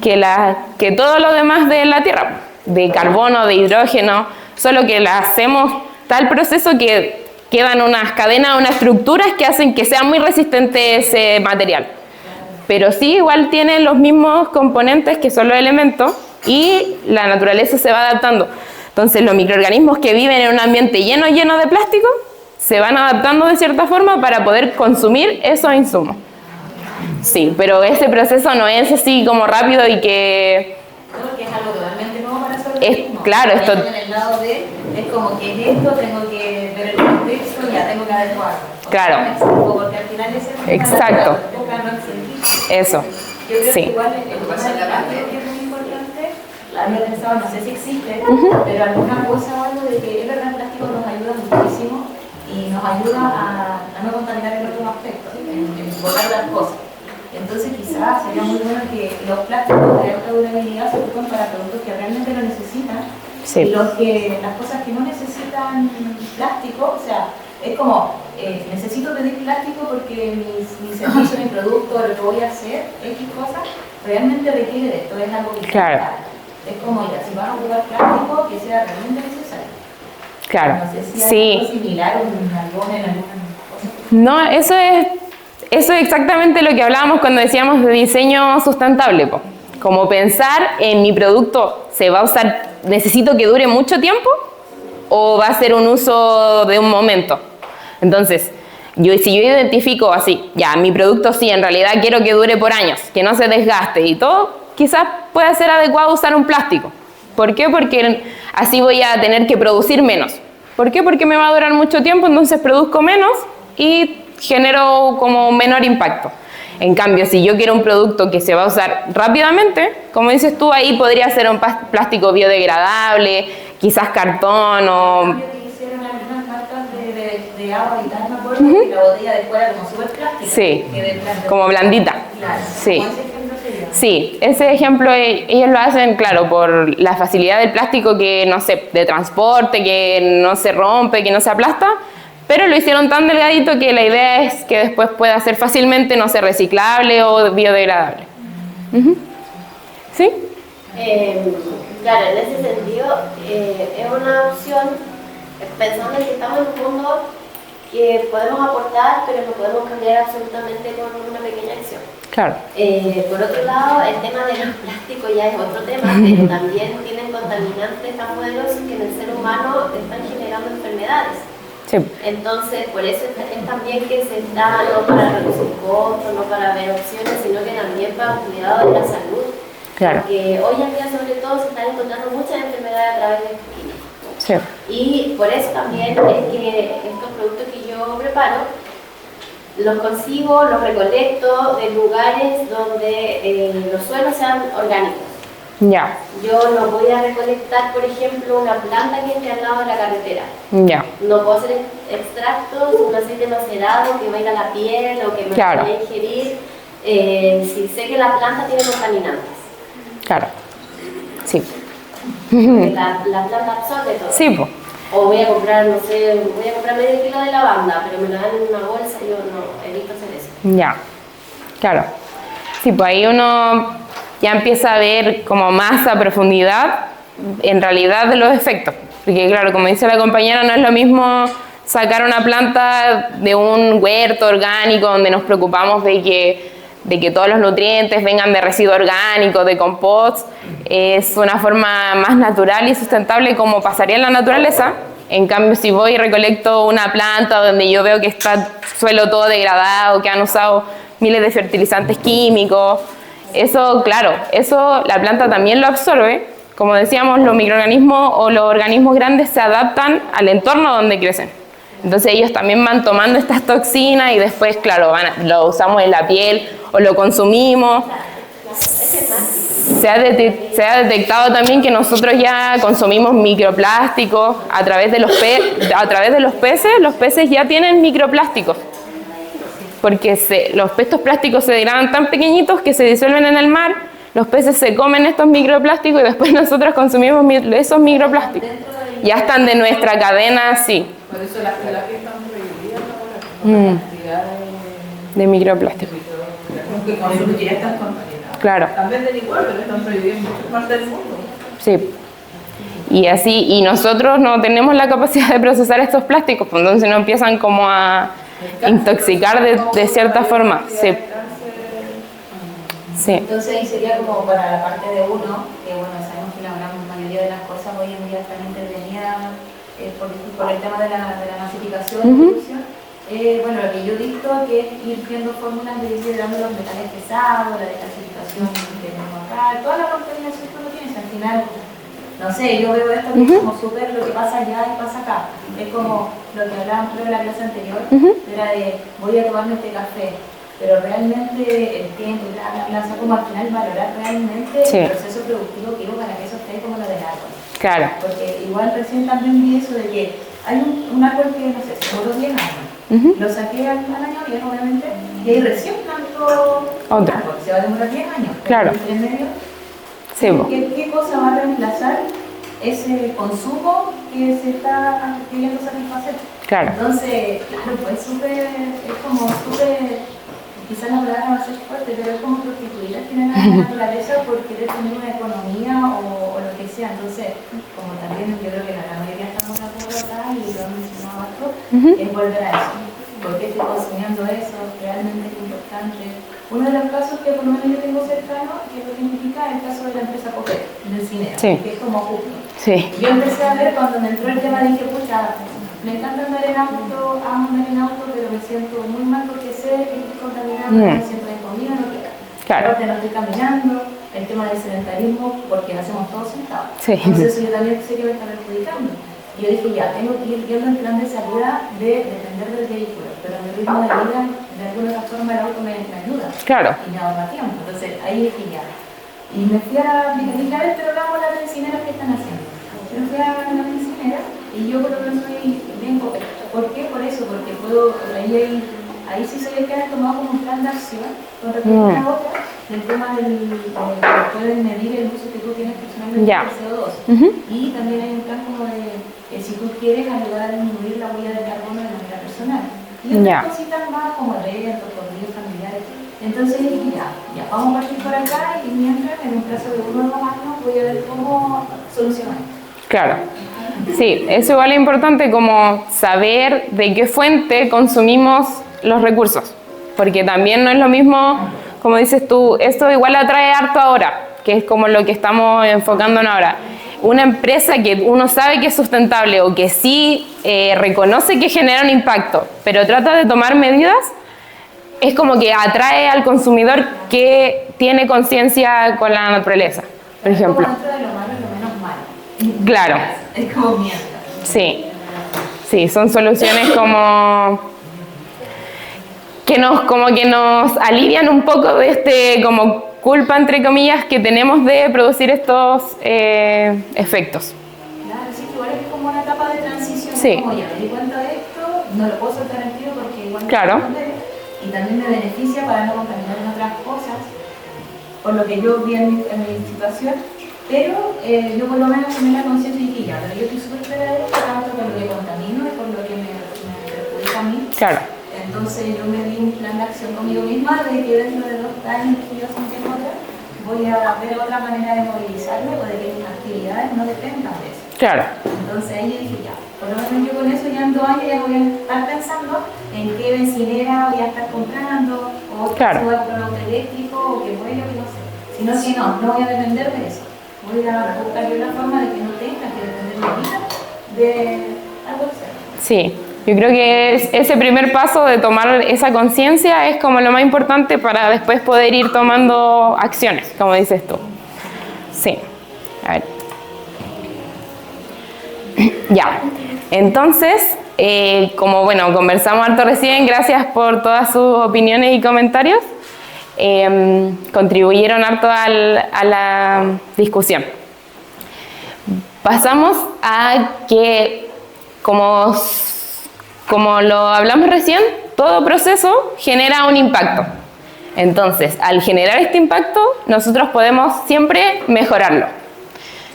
que todo lo demás de la Tierra, de carbono, de hidrógeno, solo que hacemos tal proceso que quedan unas cadenas, unas estructuras que hacen que sea muy resistente ese material. Pero sí, igual tiene los mismos componentes que son los elementos y la naturaleza se va adaptando. Entonces los microorganismos que viven en un ambiente lleno de plástico se van adaptando de cierta forma para poder consumir esos insumos. Sí, pero ese proceso no es así como rápido y que... No, que es algo totalmente nuevo para nosotros. Claro, esto... En el lado de, es como que es esto, tengo que ver el contexto, ya tengo que adecuarlo. Claro. Porque al final ese Exacto. Eso. Yo creo Sí. que igual el tema de la parte es muy importante. La había pensado, no sé si existe, pero alguna cosa o algo de que es verdad, el plástico nos ayuda muchísimo y nos ayuda a no contaminar en otros aspectos, en botar las cosas. Entonces quizás sería muy bueno que los plásticos de alta durabilidad se ocupen para productos que realmente lo necesitan. Sí. Y las cosas que no necesitan plástico, o sea, es como, necesito pedir plástico porque mi servicio, mi producto, lo que voy a hacer, X cosas, realmente requiere de esto, es algo que Claro. Es como, ya, si van a ocupar plástico, que sea realmente necesario. Claro. No sé si hay Sí. algo similar o en alguna cosa. No, eso es exactamente lo que hablábamos cuando decíamos de diseño sustentable, po. Como pensar en mi producto, ¿se va a usar, necesito que dure mucho tiempo o va a ser un uso de un momento? Entonces, si yo identifico así, ya, mi producto sí, en realidad quiero que dure por años, que no se desgaste y todo, quizás pueda ser adecuado usar un plástico. ¿Por qué? Porque así voy a tener que producir menos. ¿Por qué? Porque me va a durar mucho tiempo, entonces produzco menos y genero como menor impacto. En cambio, si yo quiero un producto que se va a usar rápidamente, como dices tú, ahí podría ser un plástico biodegradable, quizás cartón o... Hicieron algunas marcas de agua y tal, me acuerdo, y la botella de fuera como súper plástica. Sí, que de plástico. como blandita. Claro. Sí. ¿Cómo ese ejemplo sería? Sí, ese ejemplo ellos lo hacen, claro, por la facilidad del plástico que, no sé, de transporte, que no se rompe, que no se aplasta, pero lo hicieron tan delgadito que la idea es que después pueda ser fácilmente, no sé, reciclable o biodegradable. ¿Sí? Claro, en ese sentido es una opción, pensando en que estamos en un mundo que podemos aportar, pero no podemos cambiar absolutamente con una pequeña acción. Claro. Por otro lado, el tema de los plásticos ya es otro tema, pero también tienen contaminantes tan poderosos que en el ser humano están generando enfermedades. Sí. Entonces, por eso es también que se está no para reducir costos, no para ver opciones, sino que también para el cuidado de la salud. Claro. Porque hoy en día, sobre todo, se están encontrando muchas enfermedades a través de estos químicos. Sí. Y por eso también es que estos productos que yo preparo los consigo, los recolecto de lugares donde los suelos sean orgánicos. Ya. Yo no voy a recolectar, por ejemplo, una planta que esté al lado de la carretera. Ya. No puedo hacer extractos, un aceite macerado que vaya a la piel o que me Claro. vaya a ingerir si sé que la planta tiene contaminantes. Claro. Sí. Porque la planta absorbe todo. Sí, pues. O voy a comprar, no sé, voy a comprar medio kilo de lavanda, pero me lo dan en una bolsa y yo no evito hacer eso. Ya. Claro. Sí, pues ahí uno ya empieza a ver como más a profundidad en realidad de los efectos. Porque claro, como dice la compañera, no es lo mismo sacar una planta de un huerto orgánico donde nos preocupamos de que todos los nutrientes vengan de residuos orgánicos, de compost. Es una forma más natural y sustentable como pasaría en la naturaleza. En cambio, si voy y recolecto una planta donde yo veo que está suelo todo degradado, que han usado miles de fertilizantes químicos, eso, claro, eso la planta también lo absorbe. Como decíamos, los microorganismos o los organismos grandes se adaptan al entorno donde crecen. Entonces ellos también van tomando estas toxinas y después, claro, lo usamos en la piel o lo consumimos. Se ha detectado también que nosotros ya consumimos microplásticos a través de los peces. Los peces ya tienen microplásticos. Porque estos plásticos se degradan tan pequeñitos que se disuelven en el mar, los peces se comen estos microplásticos y después nosotros consumimos esos microplásticos. Ya están de nuestra cadena, sí. Por eso las terapias están prohibidas ahora, por la cantidad de microplástico. Que consumen que ya están contaminadas. Claro. También de igual, pero están prohibidas en muchas partes del mundo. Sí. Y nosotros no tenemos la capacidad de procesar estos plásticos, pues entonces no empiezan como a intoxicar de cierta forma. Sí. Sí. Entonces ahí sería como para la parte de uno, que bueno, sabemos que la gran mayoría de las cosas hoy en día están intervenidas por el tema de la masificación y producción. Bueno, lo que yo he visto que es ir viendo fórmulas de ir dando los metales pesados, la descalcificación que tenemos acá, toda la contaminación que uno tiene, al final, no sé, yo veo esto que es como súper lo que pasa allá y pasa acá. Es como lo que hablábamos creo en la clase anterior, era de voy a tomarme este café, pero realmente el tiempo, o sea, como al final valorar realmente el proceso productivo que hubo para que eso esté como lo del árbol. Claro. Porque igual recién también vi eso de que hay un árbol que, no sé, seguro 10 años. Lo saqué al año 10, obviamente, y ahí recién plantó otro. Porque se va a demorar 10 años. Claro. En medio, Sí, ¿qué cosa va a reemplazar ese consumo que se está queriendo satisfacer? Claro. Entonces, claro, pues es como súper, quizás la palabra va a ser fuerte, pero es como prostituir al final a la naturaleza por querer tener una economía o lo que sea. Entonces, como también yo creo que la mayoría estamos de acuerdo acá y lo han mencionado esto, es volver a eso. ¿Por qué estoy consumiendo eso? Realmente es importante. Uno de los casos que por lo menos yo tengo cercano, que lo significa es el caso de la empresa Copec, del Cinera, que es como justo. Sí. Yo empecé a ver cuando me entró el tema, dije, pucha, me encanta andar en auto, amo andar en auto, pero me siento muy mal porque sé que estoy contaminando, no siento de comida, no quiero. Claro. Aparte no estoy caminando, el tema del sedentarismo, porque nacemos todos sentados. Sí. Entonces eso yo también sé que me está perjudicando. Y yo dije, ya, tengo que ir viendo el plan de salida de depender del vehículo, pero mi ritmo de vida, de alguna otra forma, el auto me ayuda. Claro. Y me ahorra tiempo. Entonces ahí dije, ya. Y me fui a a ver, pero veamos las bencineras que están haciendo. Yo fui a la bencinera y yo por lo menos soy bien Copec. ¿Por qué? Por eso, porque puedo, ahí sí se ve que han tomado como un plan de acción con respecto a otra, del tema del que pueden medir el uso que tú tienes personalmente del CO2. Y también hay un plan como de que si tú quieres ayudar a disminuir la huella de carbono de manera personal. y otras cositas más como eventos, convivios familiares. Entonces ya vamos a partir por acá y mientras en un plazo de 1 o 2 años voy a ver cómo solucionar. Claro. Sí, eso igual es importante como saber de qué fuente consumimos los recursos, porque también no es lo mismo, como dices tú, esto igual atrae harto ahora, que es como lo que estamos enfocándonos ahora. Una empresa que uno sabe que es sustentable o que sí reconoce que genera un impacto, pero trata de tomar medidas, es como que atrae al consumidor que tiene conciencia con la naturaleza, por ejemplo. Dentro de lo malo y lo menos malo. Claro. Es como mierda. Sí, son soluciones como que nos alivian un poco de como culpa, entre comillas, que tenemos de producir estos efectos. Claro, sí, igual es como una etapa de transición. Sí. Como ya me di cuenta de esto, no lo puedo soltar al tiro porque igual Claro. Y también me beneficia para no contaminar en otras cosas, por lo que yo vi en mi situación. Pero yo por lo menos tomé la conciencia y dije, pero yo estoy súper clara de esto, tanto por lo que contamino y por lo que me perjudica a mí. Claro. Entonces yo me di un plan de acción conmigo misma de que dentro de 2 años que yo sentí otra, voy a ver otra manera de movilizarme o de que mis actividades no dependan de eso. Claro. Entonces ahí yo dije, ya, por lo menos yo con eso ya en 2 años ya voy a estar pensando en qué bencinera voy a estar comprando, o Claro. si voy a comprar un auto eléctrico, o qué vuelo, que no sé. Sino que no voy a depender de eso. Voy a buscar una forma de que no tenga que depender mi vida de algo externo. Sí, yo creo que ese primer paso de tomar esa conciencia es como lo más importante para después poder ir tomando acciones, como dices tú. Sí, a ver. Ya, entonces, como bueno, conversamos harto recién, gracias por todas sus opiniones y comentarios. Contribuyeron harto a la discusión. Pasamos a que, como lo hablamos recién, todo proceso genera un impacto. Entonces, al generar este impacto, nosotros podemos siempre mejorarlo.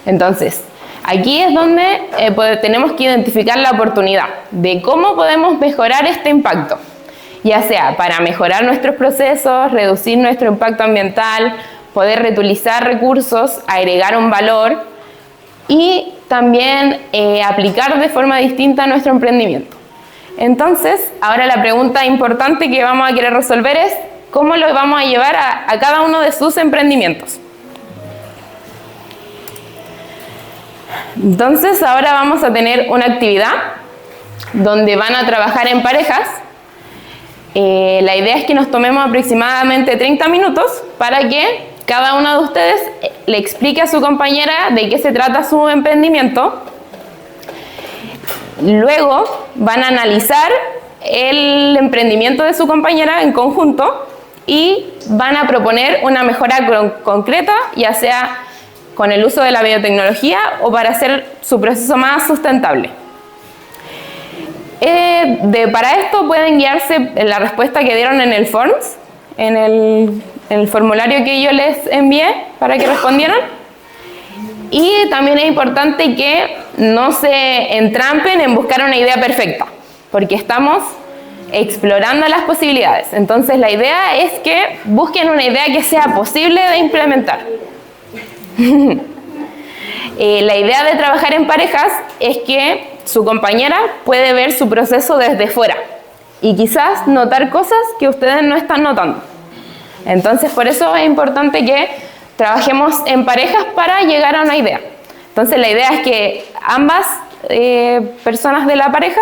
Entonces, aquí es donde tenemos que identificar la oportunidad de cómo podemos mejorar este impacto. Ya sea para mejorar nuestros procesos, reducir nuestro impacto ambiental, poder reutilizar recursos, agregar un valor y también aplicar de forma distinta a nuestro emprendimiento. Entonces, ahora la pregunta importante que vamos a querer resolver es ¿cómo lo vamos a llevar a cada uno de sus emprendimientos? Entonces, ahora vamos a tener una actividad donde van a trabajar en parejas. La idea es que nos tomemos aproximadamente 30 minutos para que cada uno de ustedes le explique a su compañera de qué se trata su emprendimiento. Luego van a analizar el emprendimiento de su compañera en conjunto y van a proponer una mejora concreta, ya sea con el uso de la biotecnología o para hacer su proceso más sustentable. Para esto pueden guiarse en la respuesta que dieron en el Forms, en el formulario que yo les envié para que respondieran. Y también es importante que no se entrampen en buscar una idea perfecta, porque estamos explorando las posibilidades. Entonces la idea es que busquen una idea que sea posible de implementar. La idea de trabajar en parejas es que su compañera puede ver su proceso desde fuera y quizás notar cosas que ustedes no están notando. Entonces, por eso es importante que trabajemos en parejas para llegar a una idea. Entonces, la idea es que ambas personas de la pareja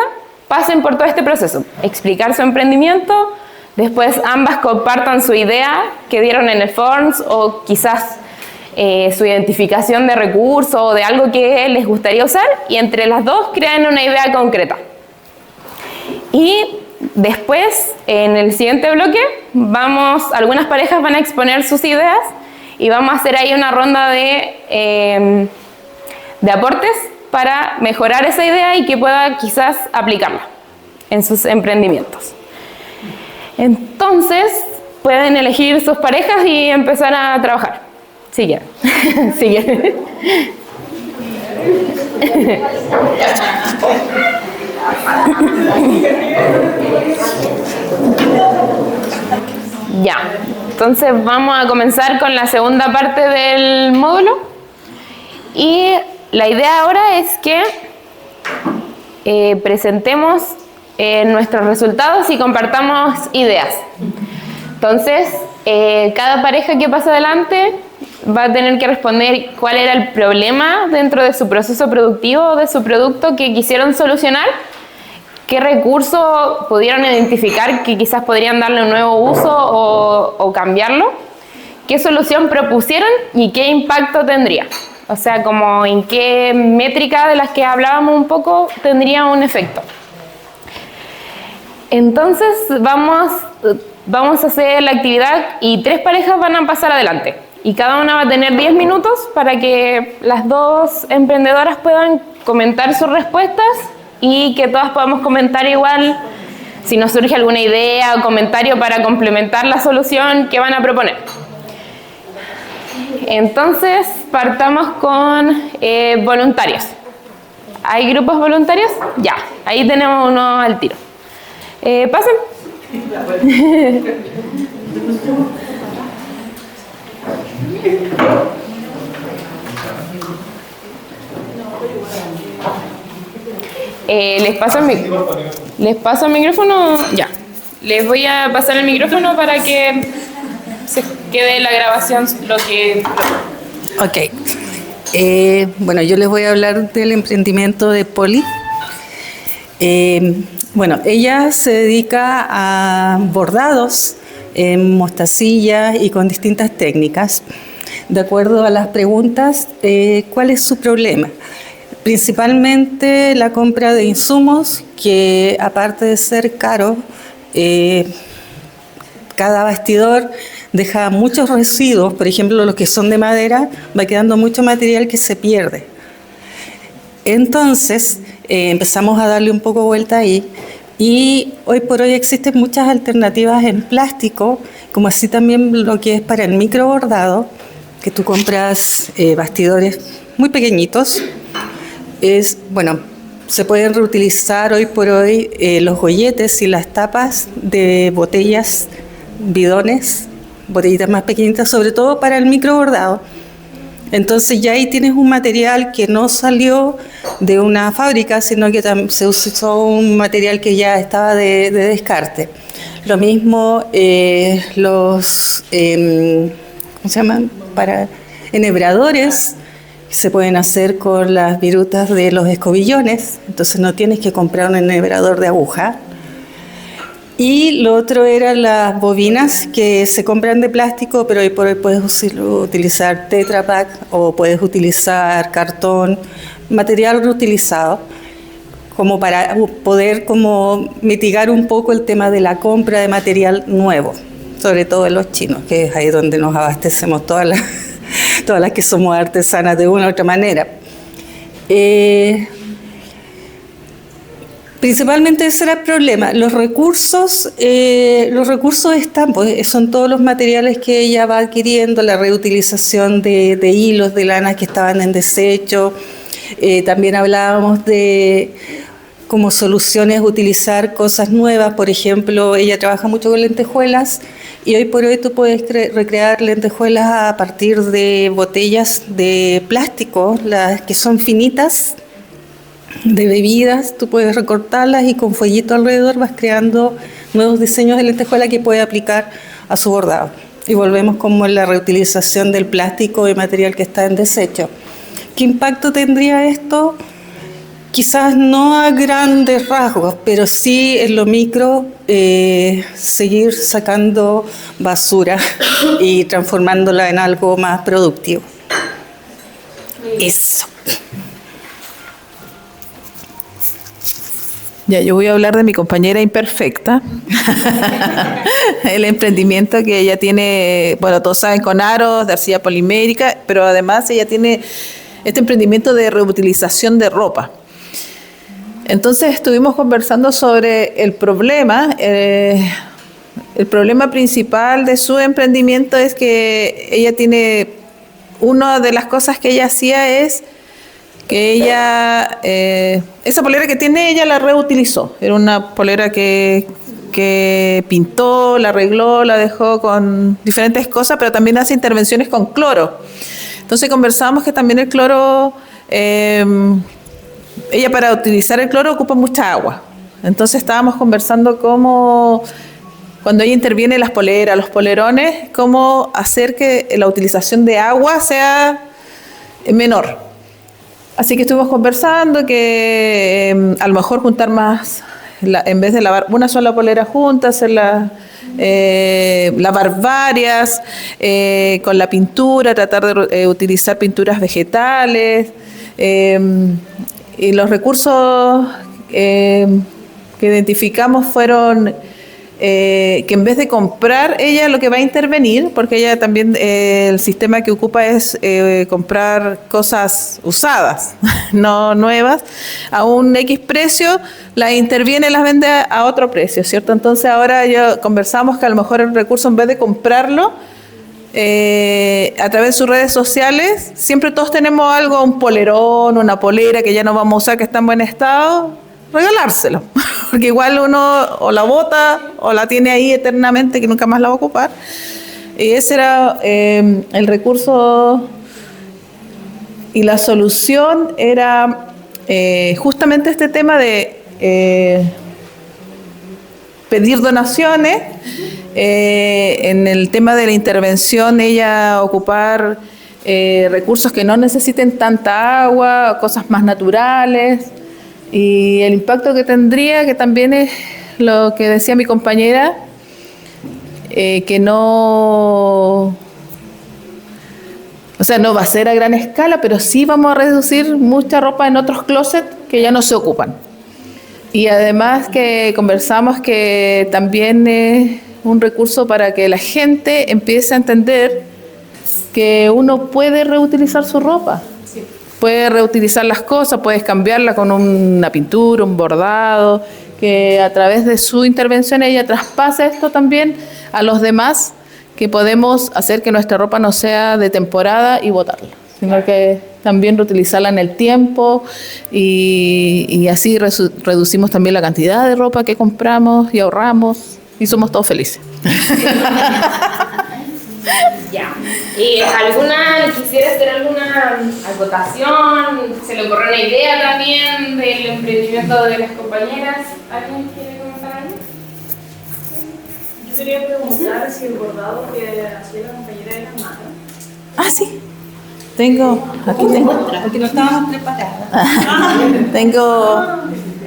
pasen por todo este proceso, explicar su emprendimiento, después ambas compartan su idea que dieron en el Forms o quizás su identificación de recursos o de algo que les gustaría usar y entre las dos crean una idea concreta. Y después, en el siguiente bloque, algunas parejas van a exponer sus ideas y vamos a hacer ahí una ronda de aportes para mejorar esa idea y que pueda quizás aplicarla en sus emprendimientos. Entonces, pueden elegir sus parejas y empezar a trabajar. Si quieren. Si quieren. Entonces vamos a comenzar con la segunda parte del módulo y la idea ahora es que presentemos nuestros resultados y compartamos ideas. Entonces, cada pareja que pasa adelante va a tener que responder cuál era el problema dentro de su proceso productivo o de su producto que quisieron solucionar, qué recurso pudieron identificar que quizás podrían darle un nuevo uso o cambiarlo, qué solución propusieron y qué impacto tendría. O sea, como en qué métrica de las que hablábamos un poco tendría un efecto. Entonces vamos a hacer la actividad y 3 parejas van a pasar adelante. Y cada una va a tener 10 minutos para que las 2 emprendedoras puedan comentar sus respuestas y que todas podamos comentar igual si nos surge alguna idea o comentario para complementar la solución que van a proponer. Entonces, partamos con voluntarios. ¿Hay grupos voluntarios? Ya, ahí tenemos uno al tiro. Pasen. ¿Les paso el micrófono? Ya. Les voy a pasar el micrófono para que se quede la grabación lo que... Ok. Bueno, yo les voy a hablar del emprendimiento de Poli. Bueno, ella se dedica a bordados en mostacillas y con distintas técnicas. De acuerdo a las preguntas, ¿cuál es su problema? Principalmente la compra de insumos que, aparte de ser caro, cada bastidor deja muchos residuos. Por ejemplo, los que son de madera, va quedando mucho material que se pierde. Entonces, empezamos a darle un poco vuelta ahí y hoy por hoy existen muchas alternativas en plástico, como así también lo que es para el microbordado, que tú compras bastidores muy pequeñitos. Bueno, se pueden reutilizar hoy por hoy los golletes y las tapas de botellas, bidones, botellitas más pequeñitas, sobre todo para el microbordado. Entonces ya ahí tienes un material que no salió de una fábrica, sino que se usó un material que ya estaba de descarte. Lo mismo los, ¿cómo se llaman? Para enhebradores, se pueden hacer con las virutas de los escobillones, entonces no tienes que comprar un enhebrador de aguja. Y lo otro eran las bobinas que se compran de plástico, pero hoy por hoy puedes utilizar Tetra Pak o puedes utilizar cartón, material reutilizado, como para poder como mitigar un poco el tema de la compra de material nuevo, sobre todo en los chinos, que es ahí donde nos abastecemos todas las que somos artesanas de una u otra manera. Principalmente ese era el problema. Los recursos están, pues, son todos los materiales que ella va adquiriendo, la reutilización de hilos de lana que estaban en desecho. También hablábamos de como soluciones utilizar cosas nuevas. Por ejemplo, ella trabaja mucho con lentejuelas y hoy por hoy tú puedes recrear lentejuelas a partir de botellas de plástico, las que son finitas, de bebidas. Tú puedes recortarlas y con fueguito alrededor vas creando nuevos diseños de lentejuela que puede aplicar a su bordado. Y volvemos como en la reutilización del plástico y material que está en desecho. ¿Qué impacto tendría esto? Quizás no a grandes rasgos, pero sí en lo micro, seguir sacando basura y transformándola en algo más productivo. Eso. Ya, yo voy a hablar de mi compañera imperfecta, el emprendimiento que ella tiene, bueno, todos saben, con aros de arcilla polimérica, pero además ella tiene este emprendimiento de reutilización de ropa. Entonces estuvimos conversando sobre el problema. El problema principal de su emprendimiento es que ella tiene, una de las cosas que ella hacía es que ella, esa polera que tiene ella la reutilizó. Era una polera que que pintó, la arregló, la dejó con diferentes cosas, pero también hace intervenciones con cloro. Entonces conversábamos que también el cloro, ella para utilizar el cloro ocupa mucha agua. Entonces estábamos conversando cómo, cuando ella interviene en las poleras, los polerones, cómo hacer que la utilización de agua sea menor. Así que estuvimos conversando que a lo mejor juntar más, en vez de lavar una sola polera junta, hacerla, lavar varias, con la pintura, tratar de utilizar pinturas vegetales, y los recursos que identificamos fueron que en vez de comprar, ella lo que va a intervenir, porque ella también el sistema que ocupa es comprar cosas usadas, no nuevas, a un X precio, las interviene y las vende a otro precio, ¿cierto? Entonces ahora ya conversamos que a lo mejor el recurso, en vez de comprarlo, a través de sus redes sociales, siempre todos tenemos algo, un polerón, una polera que ya no vamos a usar, que está en buen estado, regalárselo, porque igual uno o la bota o la tiene ahí eternamente que nunca más la va a ocupar. Y ese era el recurso, y la solución era justamente este tema de pedir donaciones. En el tema de la intervención, ella ocupar recursos que no necesiten tanta agua, cosas más naturales. Y el impacto que tendría, que también es lo que decía mi compañera, que no, o sea, no va a ser a gran escala, pero sí vamos a reducir mucha ropa en otros closets que ya no se ocupan. Y además que conversamos que también es un recurso para que la gente empiece a entender que uno puede reutilizar su ropa. Puedes reutilizar las cosas, puedes cambiarla con una pintura, un bordado, que a través de su intervención ella traspasa esto también a los demás, que podemos hacer que nuestra ropa no sea de temporada y botarla, sino que también reutilizarla en el tiempo y así reducimos también la cantidad de ropa que compramos y ahorramos y somos todos felices. Ya. ¿Quisiera hacer alguna acotación? ¿Se le ocurrió una idea también del emprendimiento de las compañeras? ¿Alguien quiere comentar algo? Yo quería preguntar si el bordado que hacía la compañera era malo. Ah, sí. Aquí tengo. Porque no estábamos preparadas.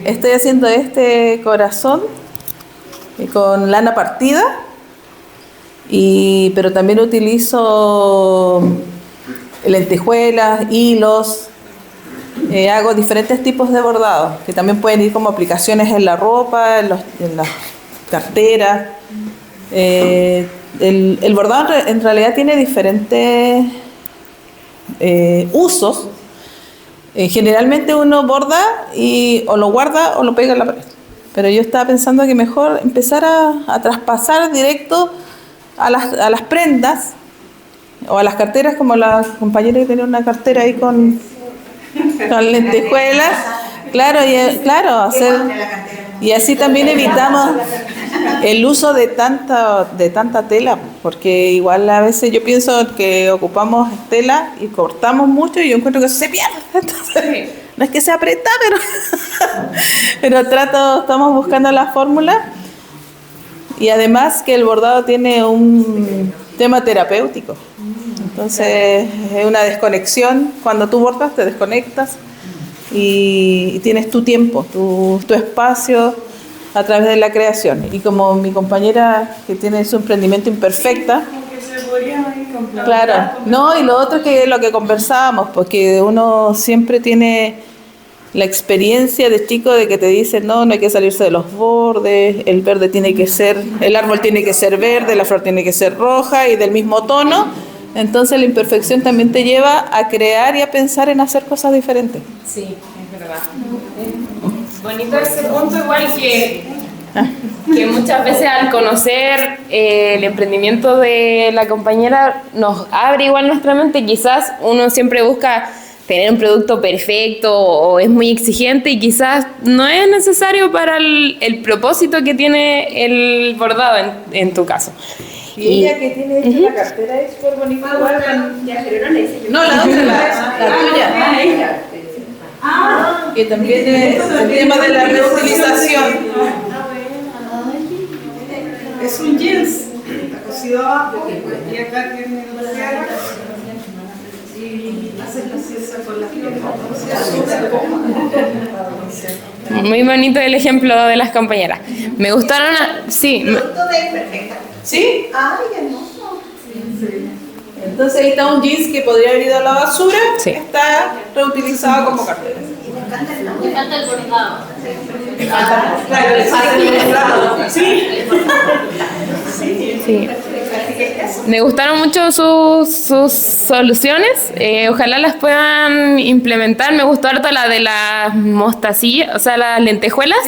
Estoy haciendo este corazón con lana partida. Pero también utilizo lentejuelas, hilos, hago diferentes tipos de bordados que también pueden ir como aplicaciones en la ropa, en las carteras. El bordado en realidad tiene diferentes usos. Generalmente uno borda y o lo guarda o lo pega en la pared, pero yo estaba pensando que mejor empezar a traspasar directo a las prendas o a las carteras, como la compañera que tenía una cartera ahí con lentejuelas, claro, y así también evitamos el uso de tanta tela, porque igual a veces yo pienso que ocupamos tela y cortamos mucho y yo encuentro que eso se pierde. Entonces, no es que sea apretada, pero estamos buscando la fórmula. Y además que el bordado tiene un tema terapéutico. Entonces es una desconexión. Cuando tú bordas te desconectas y tienes tu tiempo, tu espacio a través de la creación. Y como mi compañera que tiene su emprendimiento imperfecta, claro, no, y lo otro es que lo que conversábamos, porque uno siempre tiene la experiencia de chico de que te dicen no hay que salirse de los bordes, el árbol tiene que ser verde, la flor tiene que ser roja y del mismo tono. Entonces la imperfección también te lleva a crear y a pensar en hacer cosas diferentes. Sí, es verdad. Bonito ese punto, igual que muchas veces al conocer el emprendimiento de la compañera nos abre igual nuestra mente. Quizás uno siempre busca tener un producto perfecto o es muy exigente y quizás no es necesario para el propósito que tiene el bordado en tu caso. Y ella que tiene hecha la cartera es súper bonita. No, la otra, la tuya. Que también es el tema de la reutilización. Es un jeans, cosido abajo, y acá tiene una sierra, y hace la cesa con las piernas. Muy bonito el ejemplo de las compañeras. Me gustaron, sí. ¿Sí? ¡Ay, hermoso! Entonces ahí está un jeans que podría haber ido a la basura, Sí. está reutilizado como cartera. Me falta el bordado. Claro, le falta el bordado. Sí. Sí. Me gustaron mucho sus soluciones. Ojalá las puedan implementar. Me gustó harto la de las mostacillas, o sea, las lentejuelas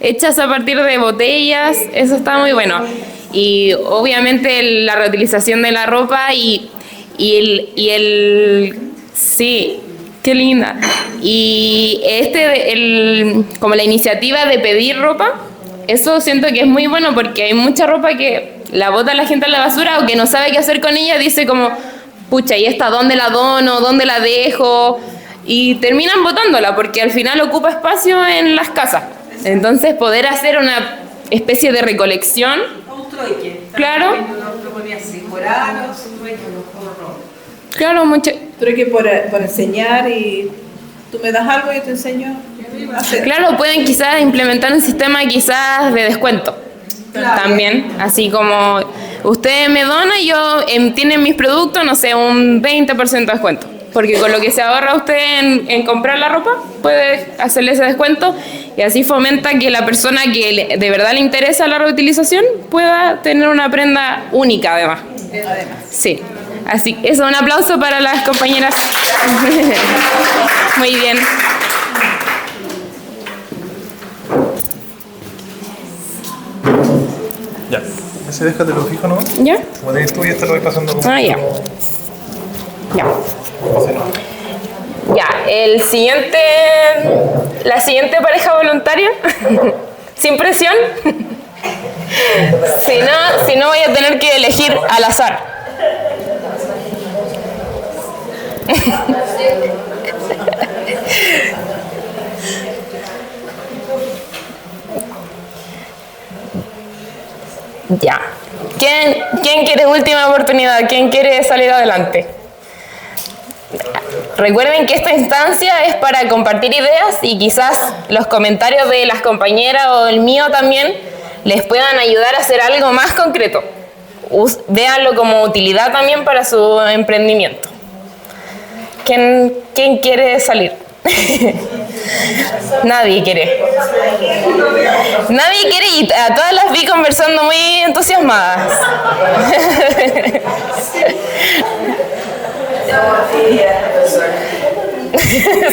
hechas a partir de botellas. Eso está muy bueno. Y obviamente la reutilización de la ropa y el sí. Qué linda. Y como la iniciativa de pedir ropa, eso siento que es muy bueno porque hay mucha ropa que la bota la gente a la basura o que no sabe qué hacer con ella, dice como, pucha, ¿y esta dónde la dono? ¿Dónde la dejo? Y terminan botándola porque al final ocupa espacio en las casas. Entonces poder hacer una especie de recolección. Claro. Claro, mucho. Trueque por enseñar y tú me das algo y yo te enseño a hacer. Claro, pueden quizás implementar un sistema quizás de descuento. Claro. También, así como usted me dona y yo tienen mis productos, no sé, un 20% de descuento. Porque con lo que se ahorra usted en comprar la ropa, puede hacerle ese descuento y así fomenta que la persona que de verdad le interesa la reutilización pueda tener una prenda única además. Sí. Así, eso, un aplauso para las compañeras. Muy bien. Ya, ese déjate lo fijo, ¿no? ¿Ya? Como tenés tú, ya te lo voy pasando como... Ah, ya. Ya. Ya, la siguiente pareja voluntaria, sin presión. Si no voy a tener que elegir al azar. Ya. ¿Quién quiere última oportunidad? ¿Quién quiere salir adelante? Recuerden que esta instancia es para compartir ideas y quizás los comentarios de las compañeras o el mío también les puedan ayudar a hacer algo más concreto. Véanlo como utilidad también para su emprendimiento. ¿Quién quiere salir? Nadie quiere. Nadie quiere y a todas las vi conversando muy entusiasmadas.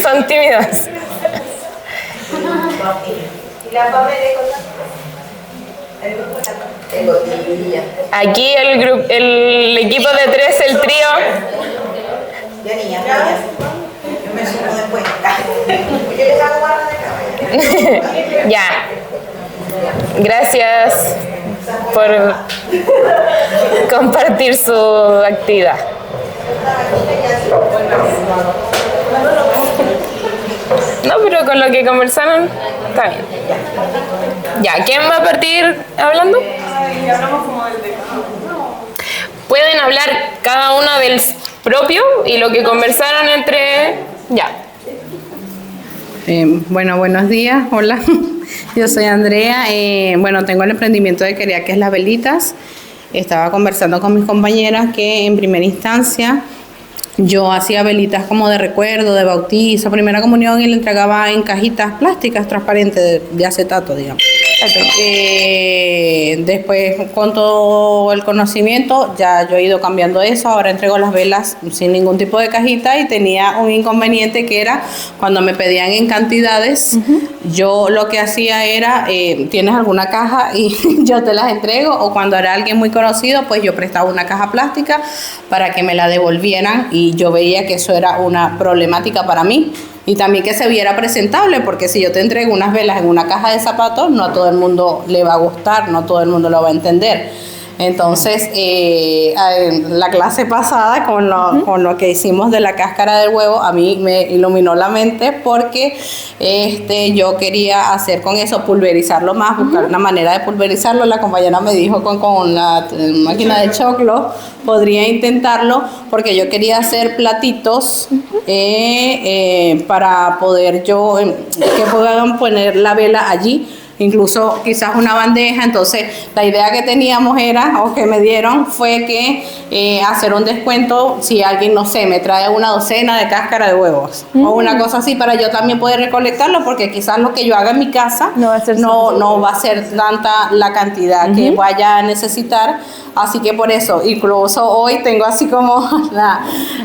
Son tímidas. Aquí el equipo de 3, el trío. Ya niña, yo me sumo después. Yo les hago barra de caballo. Ya. Gracias por compartir su actividad. No, pero con lo que conversaron, está bien. Ya, ¿quién va a partir hablando? Hablamos como del de... Pueden hablar cada uno del propio y lo que conversaron entre... Ya. Bueno, buenos días, hola, yo soy Andrea, bueno, tengo el emprendimiento de Quería, que es las velitas. Estaba conversando con mis compañeras que en primera instancia yo hacía velitas como de recuerdo, de bautizo, primera comunión y le entregaba en cajitas plásticas transparentes de acetato, digamos. Después, con todo el conocimiento, ya yo he ido cambiando eso. Ahora entrego las velas sin ningún tipo de cajita, y tenía un inconveniente que era cuando me pedían en cantidades, yo lo que hacía era, ¿tienes alguna caja? Y yo te las entrego, o cuando era alguien muy conocido, pues yo prestaba una caja plástica para que me la devolvieran, y yo veía que eso era una problemática para mí. Y también que se viera presentable, porque si yo te entrego unas velas en una caja de zapatos, no a todo el mundo le va a gustar, no todo el mundo lo va a entender. Entonces, la clase pasada con lo que hicimos de la cáscara del huevo, a mí me iluminó la mente, porque yo quería hacer con eso, pulverizarlo más, buscar una manera de pulverizarlo. La compañera me dijo con la máquina de choclo podría intentarlo, porque yo quería hacer platitos para poder que puedan poner la vela allí, incluso quizás una bandeja. Entonces la idea que teníamos era, o que me dieron, fue que hacer un descuento si alguien, no sé, me trae una docena de cáscara de huevos o una cosa así, para yo también poder recolectarlo, porque quizás lo que yo haga en mi casa no va a ser tanta la cantidad que vaya a necesitar. Así que por eso, incluso hoy tengo así como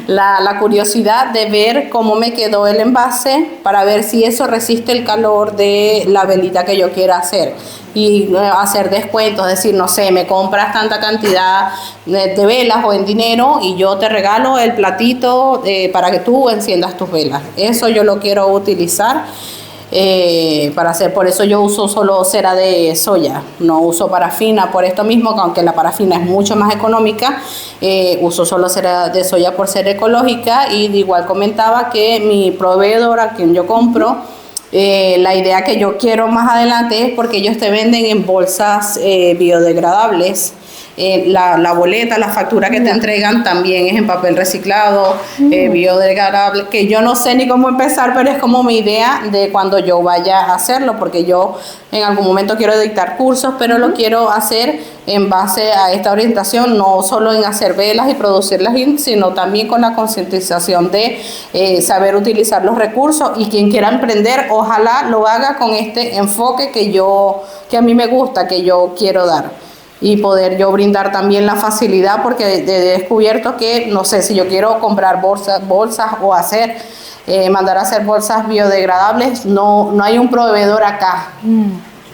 la curiosidad de ver cómo me quedó el envase, para ver si eso resiste el calor de la velita que yo quiera hacer, y hacer descuentos, es decir, no sé, me compras tanta cantidad de velas o en dinero, y yo te regalo el platito para que tú enciendas tus velas. Eso yo lo quiero utilizar para hacer. Por eso yo uso solo cera de soya, no uso parafina, por esto mismo, que aunque la parafina es mucho más económica, uso solo cera de soya por ser ecológica. Y de igual comentaba que mi proveedor, a quien yo compro, la idea que yo quiero más adelante es, porque ellos te venden en bolsas biodegradables. La boleta, la factura que te entregan también es en papel reciclado, biodegradable, que yo no sé ni cómo empezar, pero es como mi idea de cuando yo vaya a hacerlo, porque yo en algún momento quiero dictar cursos, pero lo quiero hacer en base a esta orientación, no solo en hacer velas y producirlas, sino también con la concientización de saber utilizar los recursos. Y quien quiera emprender, ojalá lo haga con este enfoque que a mí me gusta, que yo quiero dar. Y poder yo brindar también la facilidad, porque he descubierto que, no sé, si yo quiero comprar bolsas o mandar a hacer bolsas biodegradables, no hay un proveedor acá.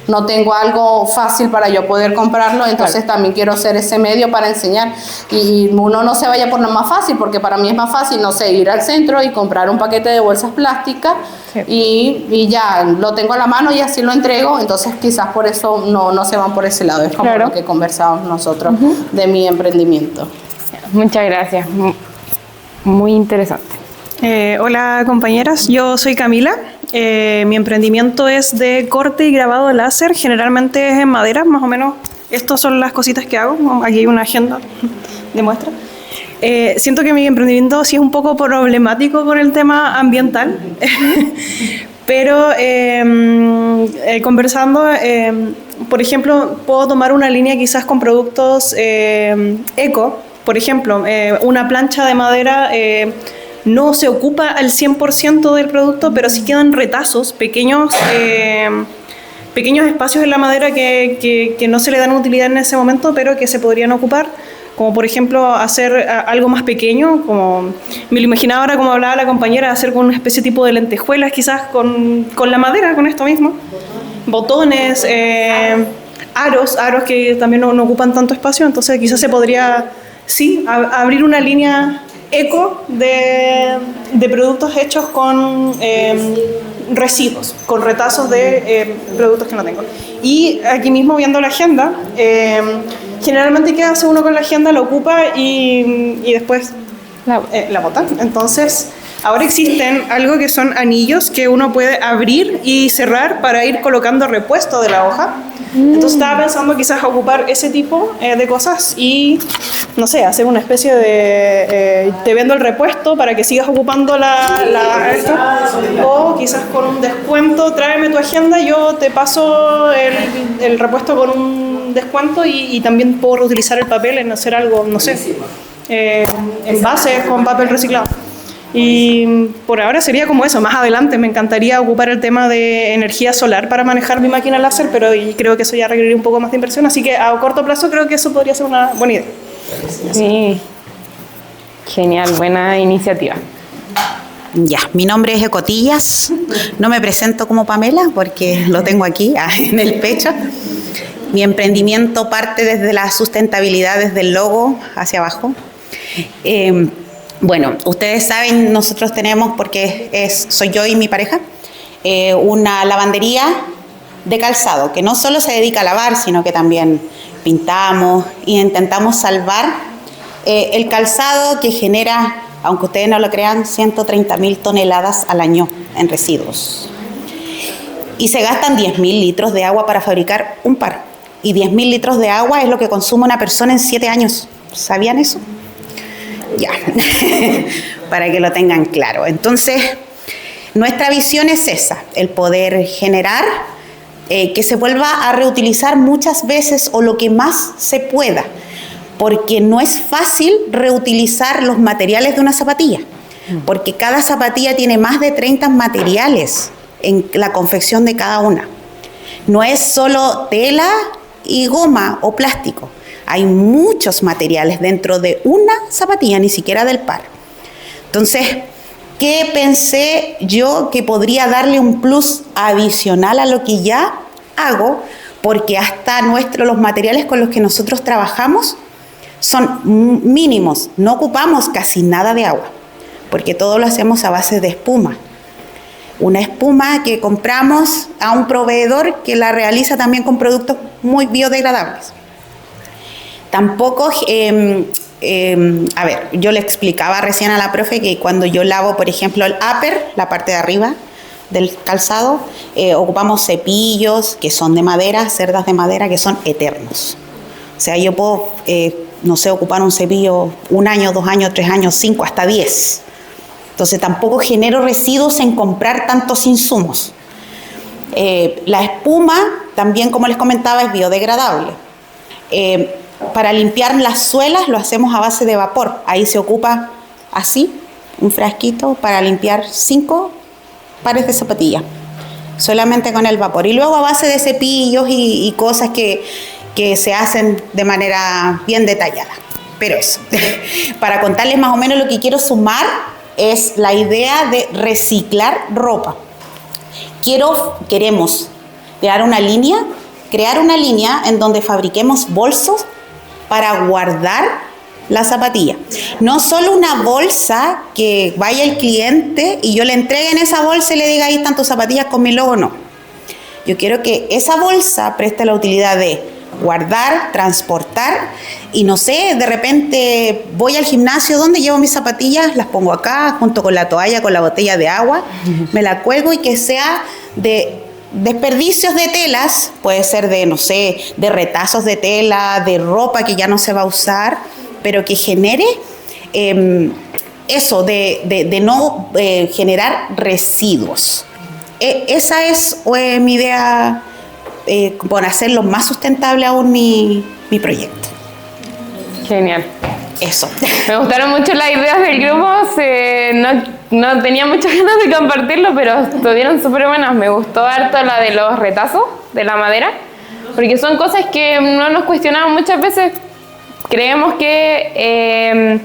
No tengo algo fácil para yo poder comprarlo, entonces también quiero ser ese medio para enseñar, y uno no se vaya por lo más fácil, porque para mí es más fácil, no sé, ir al centro y comprar un paquete de bolsas plásticas, y ya lo tengo a la mano y así lo entrego. Entonces quizás por eso no se van por ese lado, es como lo que conversamos nosotros de mi emprendimiento. Muchas gracias, muy interesante. Hola compañeras, yo soy Camila. Mi emprendimiento es de corte y grabado láser, generalmente es en madera, más o menos. Estas son las cositas que hago. Aquí hay una agenda de muestra. Siento que mi emprendimiento sí es un poco problemático con el tema ambiental, pero conversando, por ejemplo, puedo tomar una línea quizás con productos eco. Por ejemplo, una plancha de madera no se ocupa al 100% del producto, pero sí quedan retazos, pequeños espacios en la madera que no se le dan utilidad en ese momento, pero que se podrían ocupar, como por ejemplo hacer algo más pequeño, como me lo imaginaba ahora, como hablaba la compañera, hacer con una especie tipo de lentejuelas quizás con la madera, con esto mismo, botones, aros que también no ocupan tanto espacio. Entonces quizás se podría, sí, abrir una línea eco de productos hechos con residuos, con retazos de productos que no tengo. Y aquí mismo viendo la agenda, generalmente ¿qué hace uno con la agenda? La ocupa y después la bota. Entonces ahora existen algo que son anillos que uno puede abrir y cerrar para ir colocando repuesto de la hoja. Entonces estaba pensando quizás ocupar ese tipo de cosas y, no sé, hacer una especie de te vendo el repuesto para que sigas ocupando esto, o quizás con un descuento, tráeme tu agenda, yo te paso el repuesto con un descuento, y también puedo reutilizar el papel en hacer algo, no sé, envases con papel reciclado. Y por ahora sería como eso. Más adelante me encantaría ocupar el tema de energía solar para manejar mi máquina láser, pero y creo que eso ya requeriría un poco más de inversión, así que a corto plazo creo que eso podría ser una buena idea. Sí, genial, buena iniciativa. Ya, mi nombre es Ecotillas, no me presento como Pamela porque lo tengo aquí en el pecho. Mi emprendimiento parte desde la sustentabilidad, desde el logo hacia abajo. Bueno, ustedes saben, nosotros tenemos, porque soy yo y mi pareja, una lavandería de calzado, que no solo se dedica a lavar, sino que también pintamos e intentamos salvar el calzado que genera, aunque ustedes no lo crean, 130.000 toneladas al año en residuos. Y se gastan 10.000 litros de agua para fabricar un par. Y 10.000 litros de agua es lo que consume una persona en 7 años. ¿Sabían eso? Ya, para que lo tengan claro. Entonces, nuestra visión es esa, el poder generar que se vuelva a reutilizar muchas veces o lo que más se pueda, porque no es fácil reutilizar los materiales de una zapatilla, porque cada zapatilla tiene más de 30 materiales en la confección de cada una. No es solo tela y goma o plástico. Hay muchos materiales dentro de una zapatilla, ni siquiera del par. Entonces, ¿qué pensé yo que podría darle un plus adicional a lo que ya hago? Porque hasta los materiales con los que nosotros trabajamos son mínimos, no ocupamos casi nada de agua, porque todo lo hacemos a base de espuma. Una espuma que compramos a un proveedor que la realiza también con productos muy biodegradables. Tampoco, a ver, yo le explicaba recién a la profe que cuando yo lavo, por ejemplo, el upper, la parte de arriba del calzado, ocupamos cepillos que son de madera, cerdas de madera que son eternos. O sea, yo puedo, no sé, ocupar un cepillo 1 año, 2 años, 3 años, 5, hasta 10. Entonces tampoco genero residuos en comprar tantos insumos. La espuma, también como les comentaba, es biodegradable. Para limpiar las suelas lo hacemos a base de vapor. Ahí se ocupa así, un frasquito para limpiar 5 pares de zapatillas, solamente con el vapor. Y luego a base de cepillos y cosas que se hacen de manera bien detallada. Pero eso, para contarles más o menos lo que quiero sumar es la idea de reciclar ropa. Queremos crear una línea en donde fabriquemos bolsos para guardar la zapatilla. No solo una bolsa que vaya el cliente y yo le entregue en esa bolsa y le diga ahí están tus zapatillas con mi logo, no. Yo quiero que esa bolsa preste la utilidad de guardar, transportar y no sé, de repente voy al gimnasio, ¿dónde llevo mis zapatillas? Las pongo acá junto con la toalla, con la botella de agua, me la cuelgo y que sea de desperdicios de telas, puede ser de, no sé, de retazos de tela, de ropa que ya no se va a usar, pero que genere eso, de no generar residuos. Esa es mi idea, por hacerlo más sustentable aún mi proyecto. Genial. Eso. Me gustaron mucho las ideas del grupo, no tenía muchas ganas de compartirlo, pero estuvieron súper buenas. Me gustó harto la de los retazos de la madera, porque son cosas que no nos cuestionamos muchas veces. Creemos que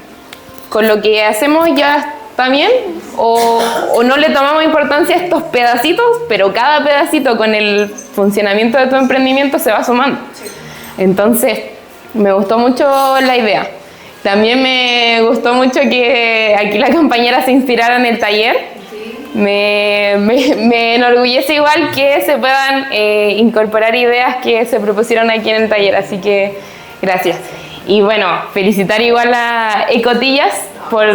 con lo que hacemos ya está bien, o no le tomamos importancia a estos pedacitos, pero cada pedacito con el funcionamiento de tu emprendimiento se va sumando. Entonces, me gustó mucho la idea. También me gustó mucho que aquí la compañera se inspirara en el taller. Me enorgullece igual que se puedan incorporar ideas que se propusieron aquí en el taller, así que gracias. Y bueno, felicitar igual a Ecotillas por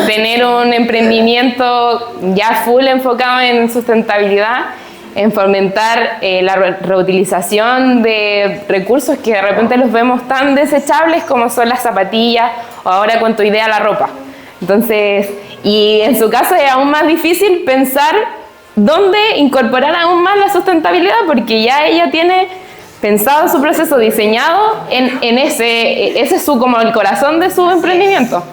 tener un emprendimiento ya full enfocado en sustentabilidad, en fomentar la reutilización de recursos que de repente los vemos tan desechables como son las zapatillas o ahora con tu idea la ropa. Entonces, y en su caso es aún más difícil pensar dónde incorporar aún más la sustentabilidad, porque ya ella tiene pensado su proceso, diseñado en ese es como el corazón de su emprendimiento.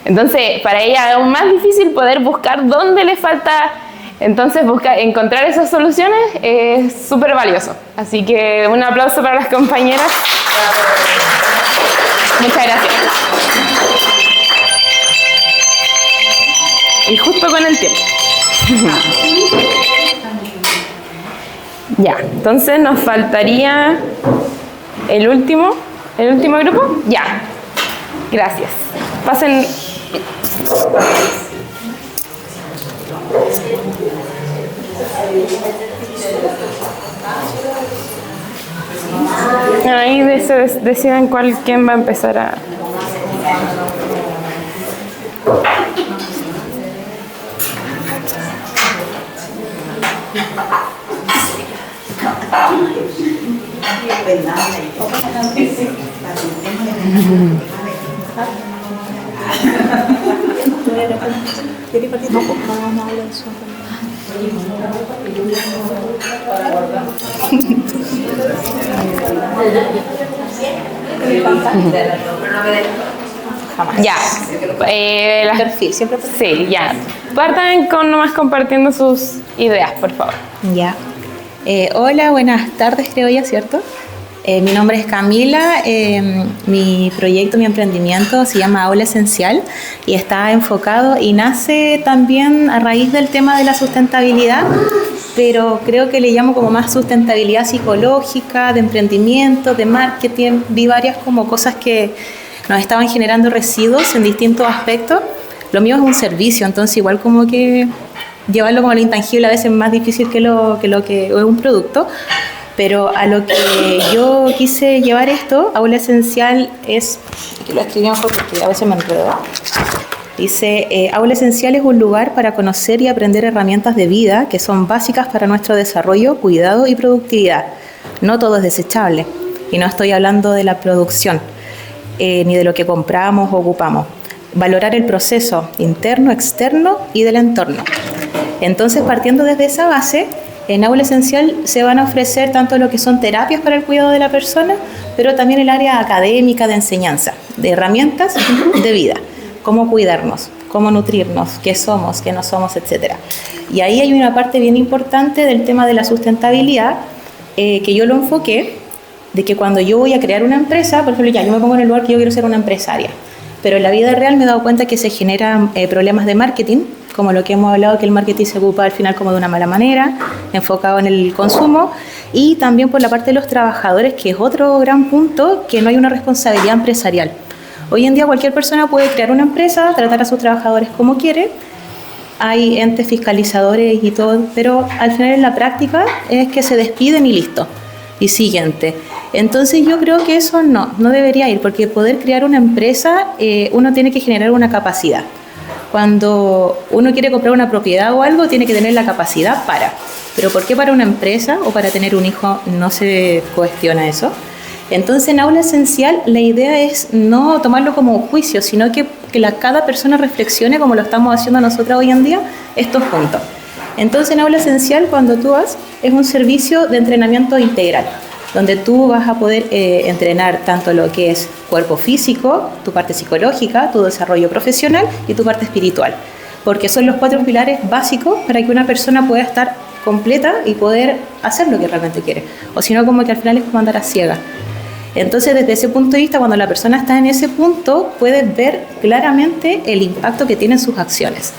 Entonces, para ella es aún más difícil poder buscar dónde le falta. Entonces, encontrar esas soluciones es súper valioso. Así que un aplauso para las compañeras. Muchas gracias. Y justo con el tiempo. Ya, entonces nos faltaría el último grupo. Ya, gracias. Pasen. Ahí decidan quién va a empezar a... Ya, perfil, siempre. Sí, ya. Partan con nomás compartiendo sus ideas, por favor. Ya. Hola, buenas tardes, creo ya, ¿cierto? Mi nombre es Camila, mi proyecto, mi emprendimiento se llama Aula Esencial y está enfocado y nace también a raíz del tema de la sustentabilidad, pero creo que le llamo como más sustentabilidad psicológica, de emprendimiento, de marketing. Vi varias como cosas que nos estaban generando residuos en distintos aspectos. Lo mío es un servicio, entonces igual como que llevarlo como lo intangible a veces es más difícil que lo que es un producto. Pero a lo que yo quise llevar esto, Aula Esencial es, aquí lo escribí mejor porque a veces me enredo. Dice, Aula Esencial es un lugar para conocer y aprender herramientas de vida que son básicas para nuestro desarrollo, cuidado y productividad. No todo es desechable, y no estoy hablando de la producción, ni de lo que compramos o ocupamos. Valorar el proceso interno, externo y del entorno. Entonces, partiendo desde esa base, en Aula Esencial se van a ofrecer tanto lo que son terapias para el cuidado de la persona, pero también el área académica de enseñanza, de herramientas de vida, cómo cuidarnos, cómo nutrirnos, qué somos, qué no somos, etc. Y ahí hay una parte bien importante del tema de la sustentabilidad, que yo lo enfoqué, de que cuando yo voy a crear una empresa, por ejemplo, yo me pongo en el lugar que yo quiero ser una empresaria, pero en la vida real me he dado cuenta que se generan problemas de marketing, como lo que hemos hablado, que el marketing se ocupa al final como de una mala manera, enfocado en el consumo, y también por la parte de los trabajadores, que es otro gran punto, que no hay una responsabilidad empresarial. Hoy en día cualquier persona puede crear una empresa, tratar a sus trabajadores como quiere, hay entes fiscalizadores y todo, pero al final en la práctica es que se despiden y listo, y siguiente. Entonces yo creo que eso no debería ir, porque poder crear una empresa, uno tiene que generar una capacidad. Cuando uno quiere comprar una propiedad o algo, tiene que tener la capacidad para. Pero ¿por qué para una empresa o para tener un hijo no se cuestiona eso? Entonces, en Aula Esencial, la idea es no tomarlo como un juicio, sino que cada persona reflexione, como lo estamos haciendo nosotros hoy en día, estos puntos. Entonces, en Aula Esencial, cuando tú vas, es un servicio de entrenamiento integral, donde tú vas a poder entrenar tanto lo que es cuerpo físico, tu parte psicológica, tu desarrollo profesional y tu parte espiritual, porque son los 4 pilares básicos para que una persona pueda estar completa y poder hacer lo que realmente quiere, o si no, como que al final es como andar a ciegas. Entonces, desde ese punto de vista, cuando la persona está en ese punto, puedes ver claramente el impacto que tienen sus acciones.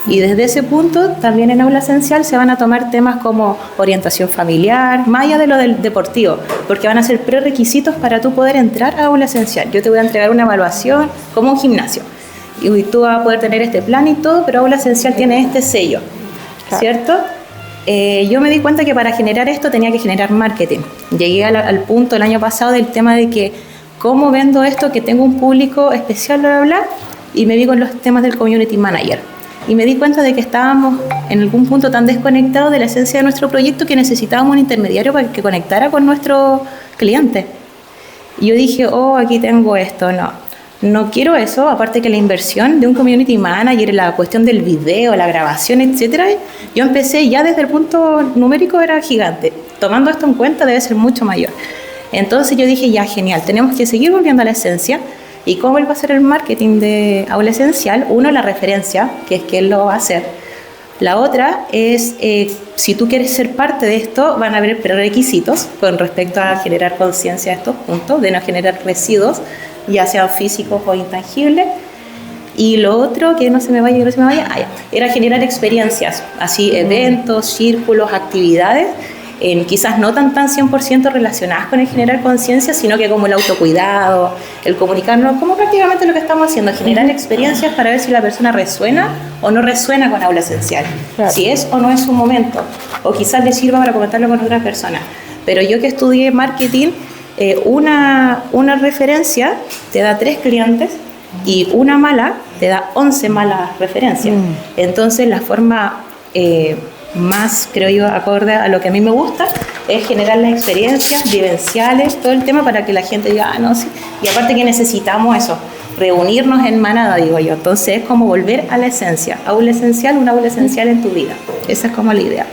Y desde ese punto, también en Aula Esencial se van a tomar temas como orientación familiar, más allá de lo del deportivo, porque van a ser prerequisitos para tú poder entrar a Aula Esencial. Yo te voy a entregar una evaluación como un gimnasio, y tú vas a poder tener este plan y todo, pero Aula Esencial tiene este sello, ¿cierto? Yo me di cuenta que para generar esto tenía que generar marketing. Llegué al punto el año pasado del tema de que cómo vendo esto, que tengo un público especial, bla, bla, bla, y me vi con los temas del community manager. Y me di cuenta de que estábamos en algún punto tan desconectados de la esencia de nuestro proyecto que necesitábamos un intermediario para que conectara con nuestro cliente. Y yo dije, aquí tengo esto, no quiero eso, aparte que la inversión de un community manager, la cuestión del video, la grabación, etcétera, yo empecé ya desde el punto numérico era gigante. Tomando esto en cuenta debe ser mucho mayor. Entonces yo dije, ya, genial, tenemos que seguir volviendo a la esencia. ¿Y cómo él va a hacer el marketing de Aula Esencial? Uno, la referencia, que es que él lo va a hacer. La otra es, si tú quieres ser parte de esto, van a haber prerequisitos con respecto a generar conciencia de estos puntos, de no generar residuos, ya sean físicos o intangibles. Y lo otro, que no se me vaya, era generar experiencias, así eventos, círculos, actividades, quizás no tan 100% relacionadas con el generar conciencia, sino que como el autocuidado, el comunicarnos, como prácticamente lo que estamos haciendo, generar experiencias para ver si la persona resuena o no resuena con Aula Esencial, claro. Si es o no es un momento, o quizás le sirva para comentarlo con otras personas. Pero yo que estudié marketing, una referencia te da 3 clientes y una mala te da 11 malas referencias. Entonces la forma más, creo yo, acorde a lo que a mí me gusta, es generar las experiencias vivenciales, todo el tema para que la gente diga, no, sí. Y aparte que necesitamos eso, reunirnos en manada, digo yo. Entonces es como volver a la esencia, aula esencial, una aula esencial en tu vida. Esa es como la idea.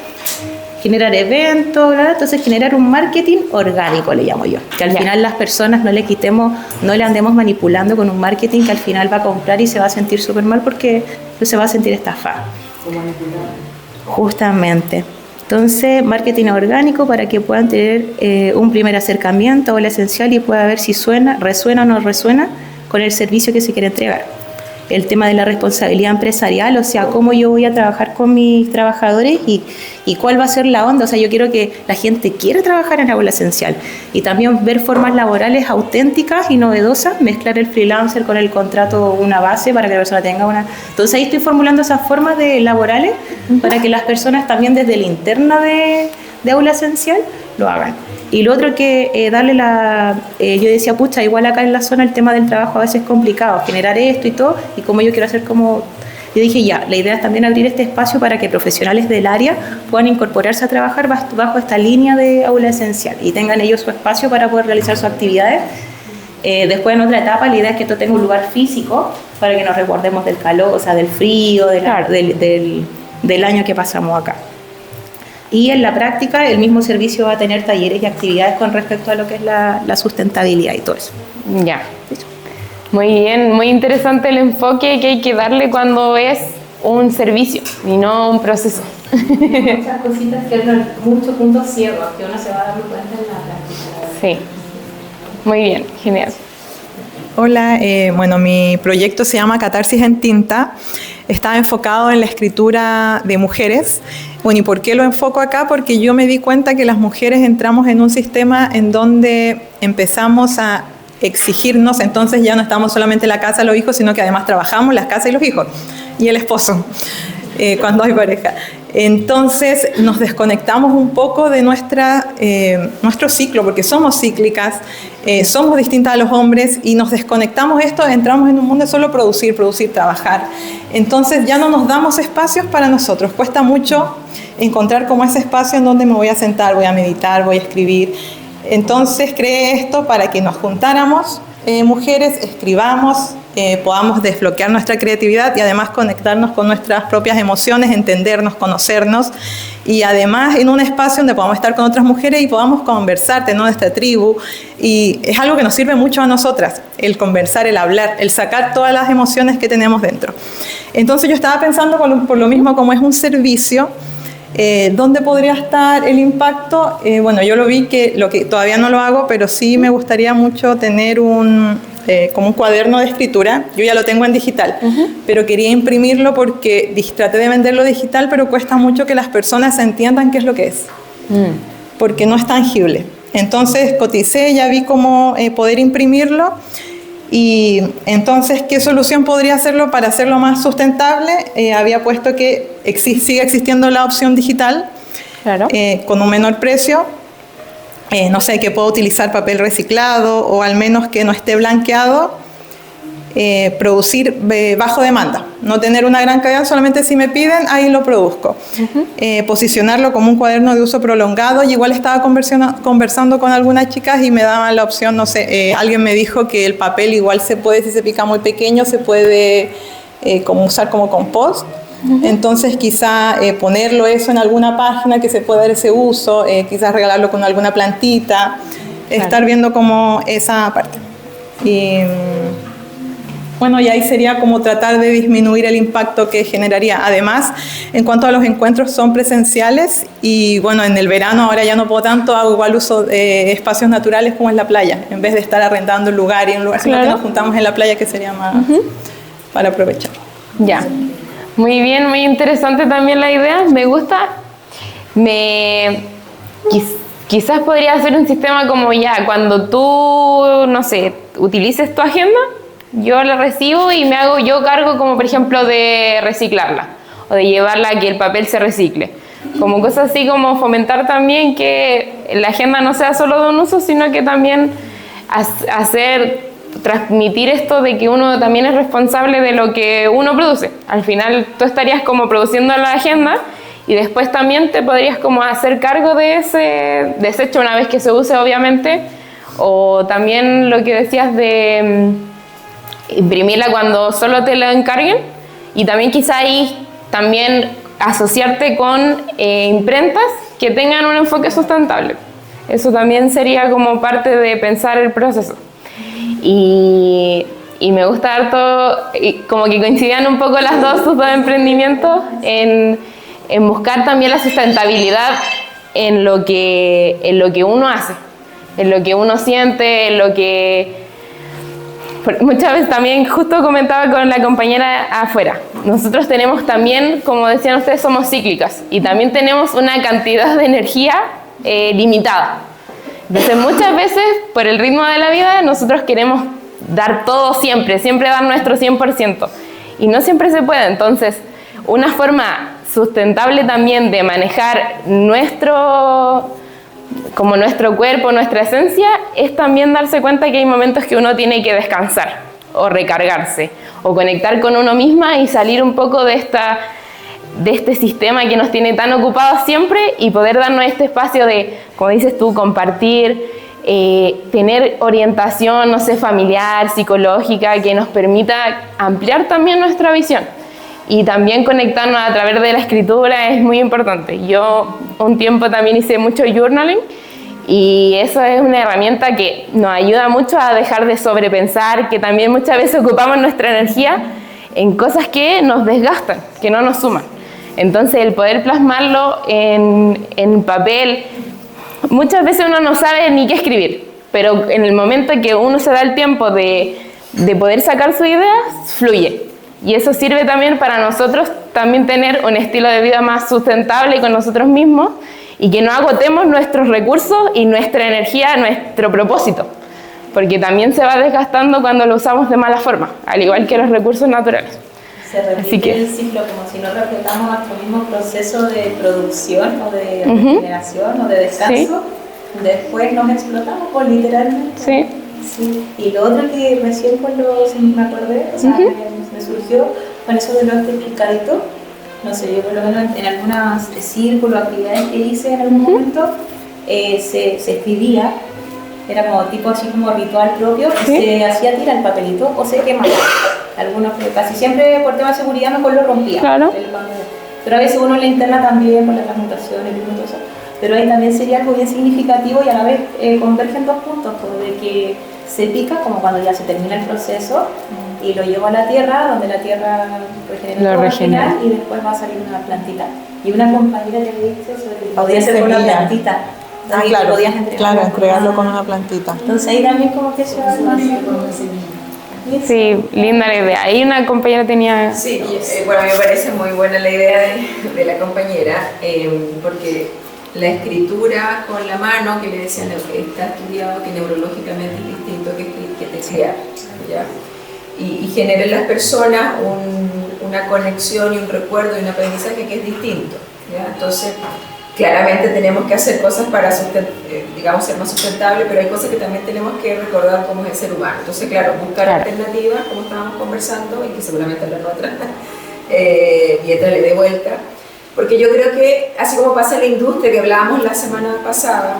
Generar eventos, ¿verdad? Entonces generar un marketing orgánico, le llamo yo. Que al final las personas no le andemos manipulando con un marketing que al final va a comprar y se va a sentir súper mal porque se va a sentir estafado. Justamente. Entonces, marketing orgánico para que puedan tener un primer acercamiento a Aula Esencial y pueda ver si resuena o no resuena con el servicio que se quiere entregar. El tema de la responsabilidad empresarial, o sea, cómo yo voy a trabajar con mis trabajadores y cuál va a ser la onda. O sea, yo quiero que la gente quiera trabajar en Aula Esencial y también ver formas laborales auténticas y novedosas, mezclar el freelancer con el contrato, una base para que la persona tenga una... Entonces ahí estoy formulando esas formas laborales para que las personas también desde la interna de Aula Esencial lo hagan. Y lo otro que darle yo decía, pucha, igual acá en la zona el tema del trabajo a veces es complicado, generar esto y todo, y como yo quiero hacer como... Yo dije, ya, la idea es también abrir este espacio para que profesionales del área puedan incorporarse a trabajar bajo esta línea de Aula Esencial y tengan ellos su espacio para poder realizar sus actividades. Después, en otra etapa, la idea es que esto tenga un lugar físico para que nos resguardemos del calor, o sea, del frío, del año que pasamos acá. Y en la práctica el mismo servicio va a tener talleres y actividades con respecto a lo que es la sustentabilidad y todo eso. Ya. Muy bien, muy interesante el enfoque que hay que darle cuando es un servicio y no un proceso. Muchas cositas que muchos puntos ciegos que uno se va dando cuenta en la práctica. Sí. Muy bien, genial. Hola, bueno, mi proyecto se llama Catarsis en Tinta. Está enfocado en la escritura de mujeres. Bueno, ¿y por qué lo enfoco acá? Porque yo me di cuenta que las mujeres entramos en un sistema en donde empezamos a exigirnos, entonces ya no estamos solamente en la casa, los hijos, sino que además trabajamos las casas y los hijos, y el esposo, cuando hay pareja. Entonces nos desconectamos un poco de nuestro ciclo, porque somos cíclicas, somos distintas a los hombres y nos desconectamos esto, entramos en un mundo de solo producir, trabajar. Entonces ya no nos damos espacios para nosotros, cuesta mucho encontrar como ese espacio en donde me voy a sentar, voy a meditar, voy a escribir. Entonces creé esto para que nos juntáramos, mujeres, escribamos, podamos desbloquear nuestra creatividad y además conectarnos con nuestras propias emociones, entendernos, conocernos y además en un espacio donde podamos estar con otras mujeres y podamos conversar de nuestra tribu, y es algo que nos sirve mucho a nosotras, el conversar, el hablar, el sacar todas las emociones que tenemos dentro. Entonces yo estaba pensando por lo mismo como es un servicio, ¿dónde podría estar el impacto? Bueno, yo lo vi que todavía no lo hago, pero sí me gustaría mucho tener como un cuaderno de escritura. Yo ya lo tengo en digital, pero quería imprimirlo porque traté de venderlo digital, pero cuesta mucho que las personas entiendan qué es lo que es, porque no es tangible. Entonces coticé, ya vi cómo poder imprimirlo. Y entonces, ¿qué solución podría hacerlo para hacerlo más sustentable? Había puesto que sigue existiendo la opción digital, claro. Con un menor precio. No sé, que puedo utilizar papel reciclado o al menos que no esté blanqueado. Producir bajo demanda, no tener una gran calidad, solamente si me piden, ahí lo produzco. Posicionarlo como un cuaderno de uso prolongado, y igual estaba conversando con algunas chicas y me daban la opción, no sé, alguien me dijo que el papel igual se puede, si se pica muy pequeño, se puede usar como compost. Entonces quizá ponerlo eso en alguna página que se pueda dar ese uso, quizás regalarlo con alguna plantita, estar viendo como esa parte. Bueno, y ahí sería como tratar de disminuir el impacto que generaría. Además, en cuanto a los encuentros, son presenciales y bueno, en el verano ahora ya no puedo tanto, hago igual uso de espacios naturales como en la playa, en vez de estar arrendando un lugar y en un lugar, sino que nos juntamos en la playa, que sería más para aprovechar. Ya, muy bien, muy interesante también la idea, me gusta. Quizás podría ser un sistema como ya, cuando tú, no sé, utilices tu agenda, yo la recibo y me hago yo cargo, como por ejemplo de reciclarla o de llevarla a que el papel se recicle. Como cosas así, como fomentar también que la agenda no sea solo de un uso, sino que también transmitir esto de que uno también es responsable de lo que uno produce. Al final tú estarías como produciendo la agenda y después también te podrías como hacer cargo de ese desecho una vez que se use, obviamente, o también lo que decías de imprimirla cuando solo te la encarguen, y también quizá ahí también asociarte con imprentas que tengan un enfoque sustentable. Eso también sería como parte de pensar el proceso. Y me gusta harto, como que coincidían un poco sus dos emprendimientos en buscar también la sustentabilidad en lo que uno hace, en lo que uno siente, en lo que... Muchas veces también, justo comentaba con la compañera afuera, nosotros tenemos también, como decían ustedes, somos cíclicas y también tenemos una cantidad de energía limitada. Entonces muchas veces, por el ritmo de la vida, nosotros queremos dar todo siempre dar nuestro 100%, y no siempre se puede. Entonces, una forma sustentable también de manejar nuestro cuerpo, nuestra esencia, es también darse cuenta que hay momentos que uno tiene que descansar o recargarse o conectar con uno misma y salir un poco de este sistema que nos tiene tan ocupados siempre, y poder darnos este espacio de, como dices tú, compartir, tener orientación, no sé, familiar, psicológica, que nos permita ampliar también nuestra visión. Y también conectarnos a través de la escritura es muy importante. Yo un tiempo también hice mucho journaling, y eso es una herramienta que nos ayuda mucho a dejar de sobrepensar, que también muchas veces ocupamos nuestra energía en cosas que nos desgastan, que no nos suman. Entonces el poder plasmarlo en papel, muchas veces uno no sabe ni qué escribir, pero en el momento en que uno se da el tiempo de poder sacar sus ideas, fluye. Y eso sirve también para nosotros también tener un estilo de vida más sustentable con nosotros mismos, y que no agotemos nuestros recursos y nuestra energía, nuestro propósito, porque también se va desgastando cuando lo usamos de mala forma, al igual que los recursos naturales. Se repite el ciclo, como si no respetamos nuestro mismo proceso de producción o de regeneración o de descanso, después nos explotamos, pues, literalmente. Sí. Y lo otro que recién me acordé, o sea, me surgió con eso de los pescaditos. No sé, yo por lo menos en algunos círculos, actividades que hice en algún momento, se escribía, era como tipo así como ritual propio, y se hacía tirar el papelito o se quemaba. Algunos, casi siempre por tema de seguridad, mejor lo rompía. Claro. Pero a veces uno le interna también por la transmutación, el mismo todo eso. Pero ahí también sería algo bien significativo, y a la vez convergen dos puntos, pues, de que se pica como cuando ya se termina el proceso y lo llevo a la tierra, donde la tierra regenera y después va a salir una plantita. Y una compañera que me dice sobre que podía ser con una plantita. Claro, entregarlo con una plantita. Entonces ahí también como que se va más. Sí, linda la idea. Ahí una compañera tenía... Sí, bueno, me parece muy buena la idea de la compañera, porque la escritura con la mano, que le decían que está estudiado, que neurológicamente es distinto que teclear, ¿ya? Y genera en las personas una conexión y un recuerdo y un aprendizaje que es distinto, ¿ya? Entonces, claramente tenemos que hacer cosas para ser más sustentables, pero hay cosas que también tenemos que recordar cómo es el ser humano. Entonces, claro, buscar alternativas, como estábamos conversando, y que seguramente habrán otras, mientras le dé vuelta. Porque yo creo que, así como pasa en la industria, que hablábamos la semana pasada,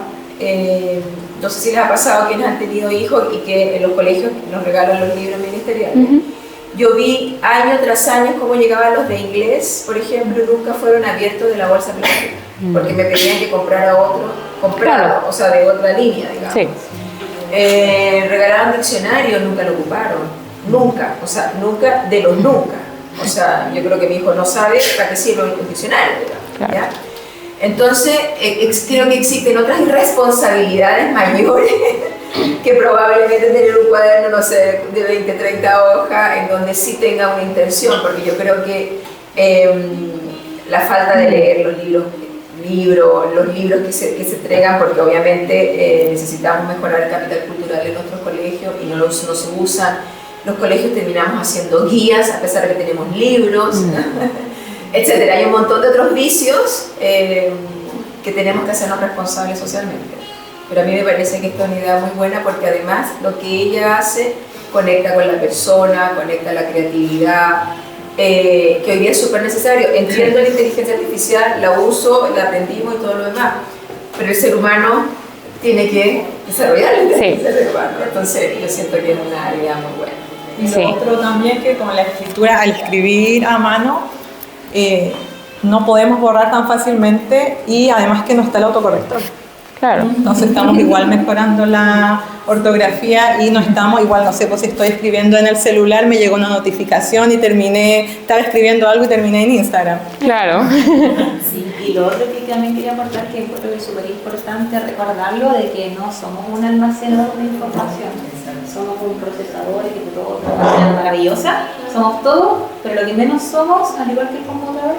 no sé si les ha pasado a quienes han tenido hijos y que en los colegios nos regalan los libros ministeriales. Yo vi año tras año cómo llegaban los de inglés, por ejemplo, y nunca fueron abiertos de la bolsa plástica, porque me pedían que comprara otro, o sea, de otra línea, digamos. Regalaban diccionarios, nunca lo ocuparon. nunca, o sea, nunca de los nunca. O sea, yo creo que mi hijo no sabe para qué sirve un diccionario, ¿ya? Claro. Entonces, creo que existen otras irresponsabilidades mayores que probablemente tener un cuaderno, no sé, de 20, 30 hojas, en donde sí tenga una intención, porque yo creo que la falta de leer los libros que se entregan, porque obviamente necesitamos mejorar el capital cultural en nuestros colegios y no se usan. Los colegios terminamos haciendo guías a pesar de que tenemos libros, etc. Hay un montón de otros vicios que tenemos que hacernos responsables socialmente. Pero a mí me parece que esta es una idea muy buena porque además lo que ella hace conecta con la persona, conecta la creatividad, que hoy día es súper necesario. Entiendo la inteligencia artificial, la uso, la aprendimos y todo lo demás, pero el ser humano tiene que desarrollar la inteligencia del humano. Entonces yo siento que es una idea muy buena. Y lo otro también que con la escritura, al escribir a mano, no podemos borrar tan fácilmente y además que no está el autocorrector. Claro. Entonces estamos igual mejorando la ortografía y no estamos igual, no sé, pues si estoy escribiendo en el celular me llegó una notificación y estaba escribiendo algo y terminé en Instagram. Claro. Sí, y lo otro que también quería aportar, que creo que es súper importante recordarlo, de que no somos un almacenador de información, somos un procesador y que todo es una máquina maravillosa, somos todo, pero lo que menos somos, al igual que el computador,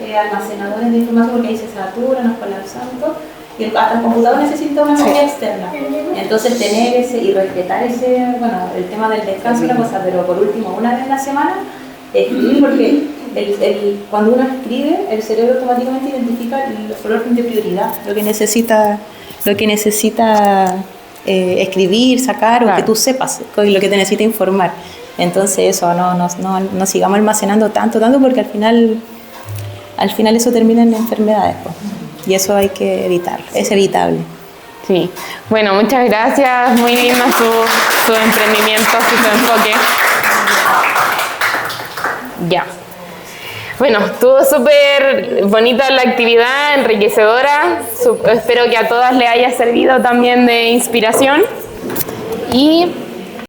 almacenadores de información, porque ahí se satura, nos colapsamos todo. Y hasta el computador necesita una memoria externa. Entonces tener ese y respetar ese, bueno, el tema del descanso es una cosa, pero por último, una vez a la semana, escribir, porque cuando uno escribe, el cerebro automáticamente identifica el orden de prioridad, lo que necesita escribir, sacar, o que tú sepas, lo que te necesita informar. Entonces eso, no sigamos almacenando tanto, porque al final eso termina en enfermedades, pues. Y eso hay que evitarlo, es evitable. Sí, bueno, muchas gracias, muy lindo su emprendimiento, su enfoque. Ya. Bueno, estuvo súper bonita la actividad, enriquecedora. Espero que a todas les haya servido también de inspiración. Y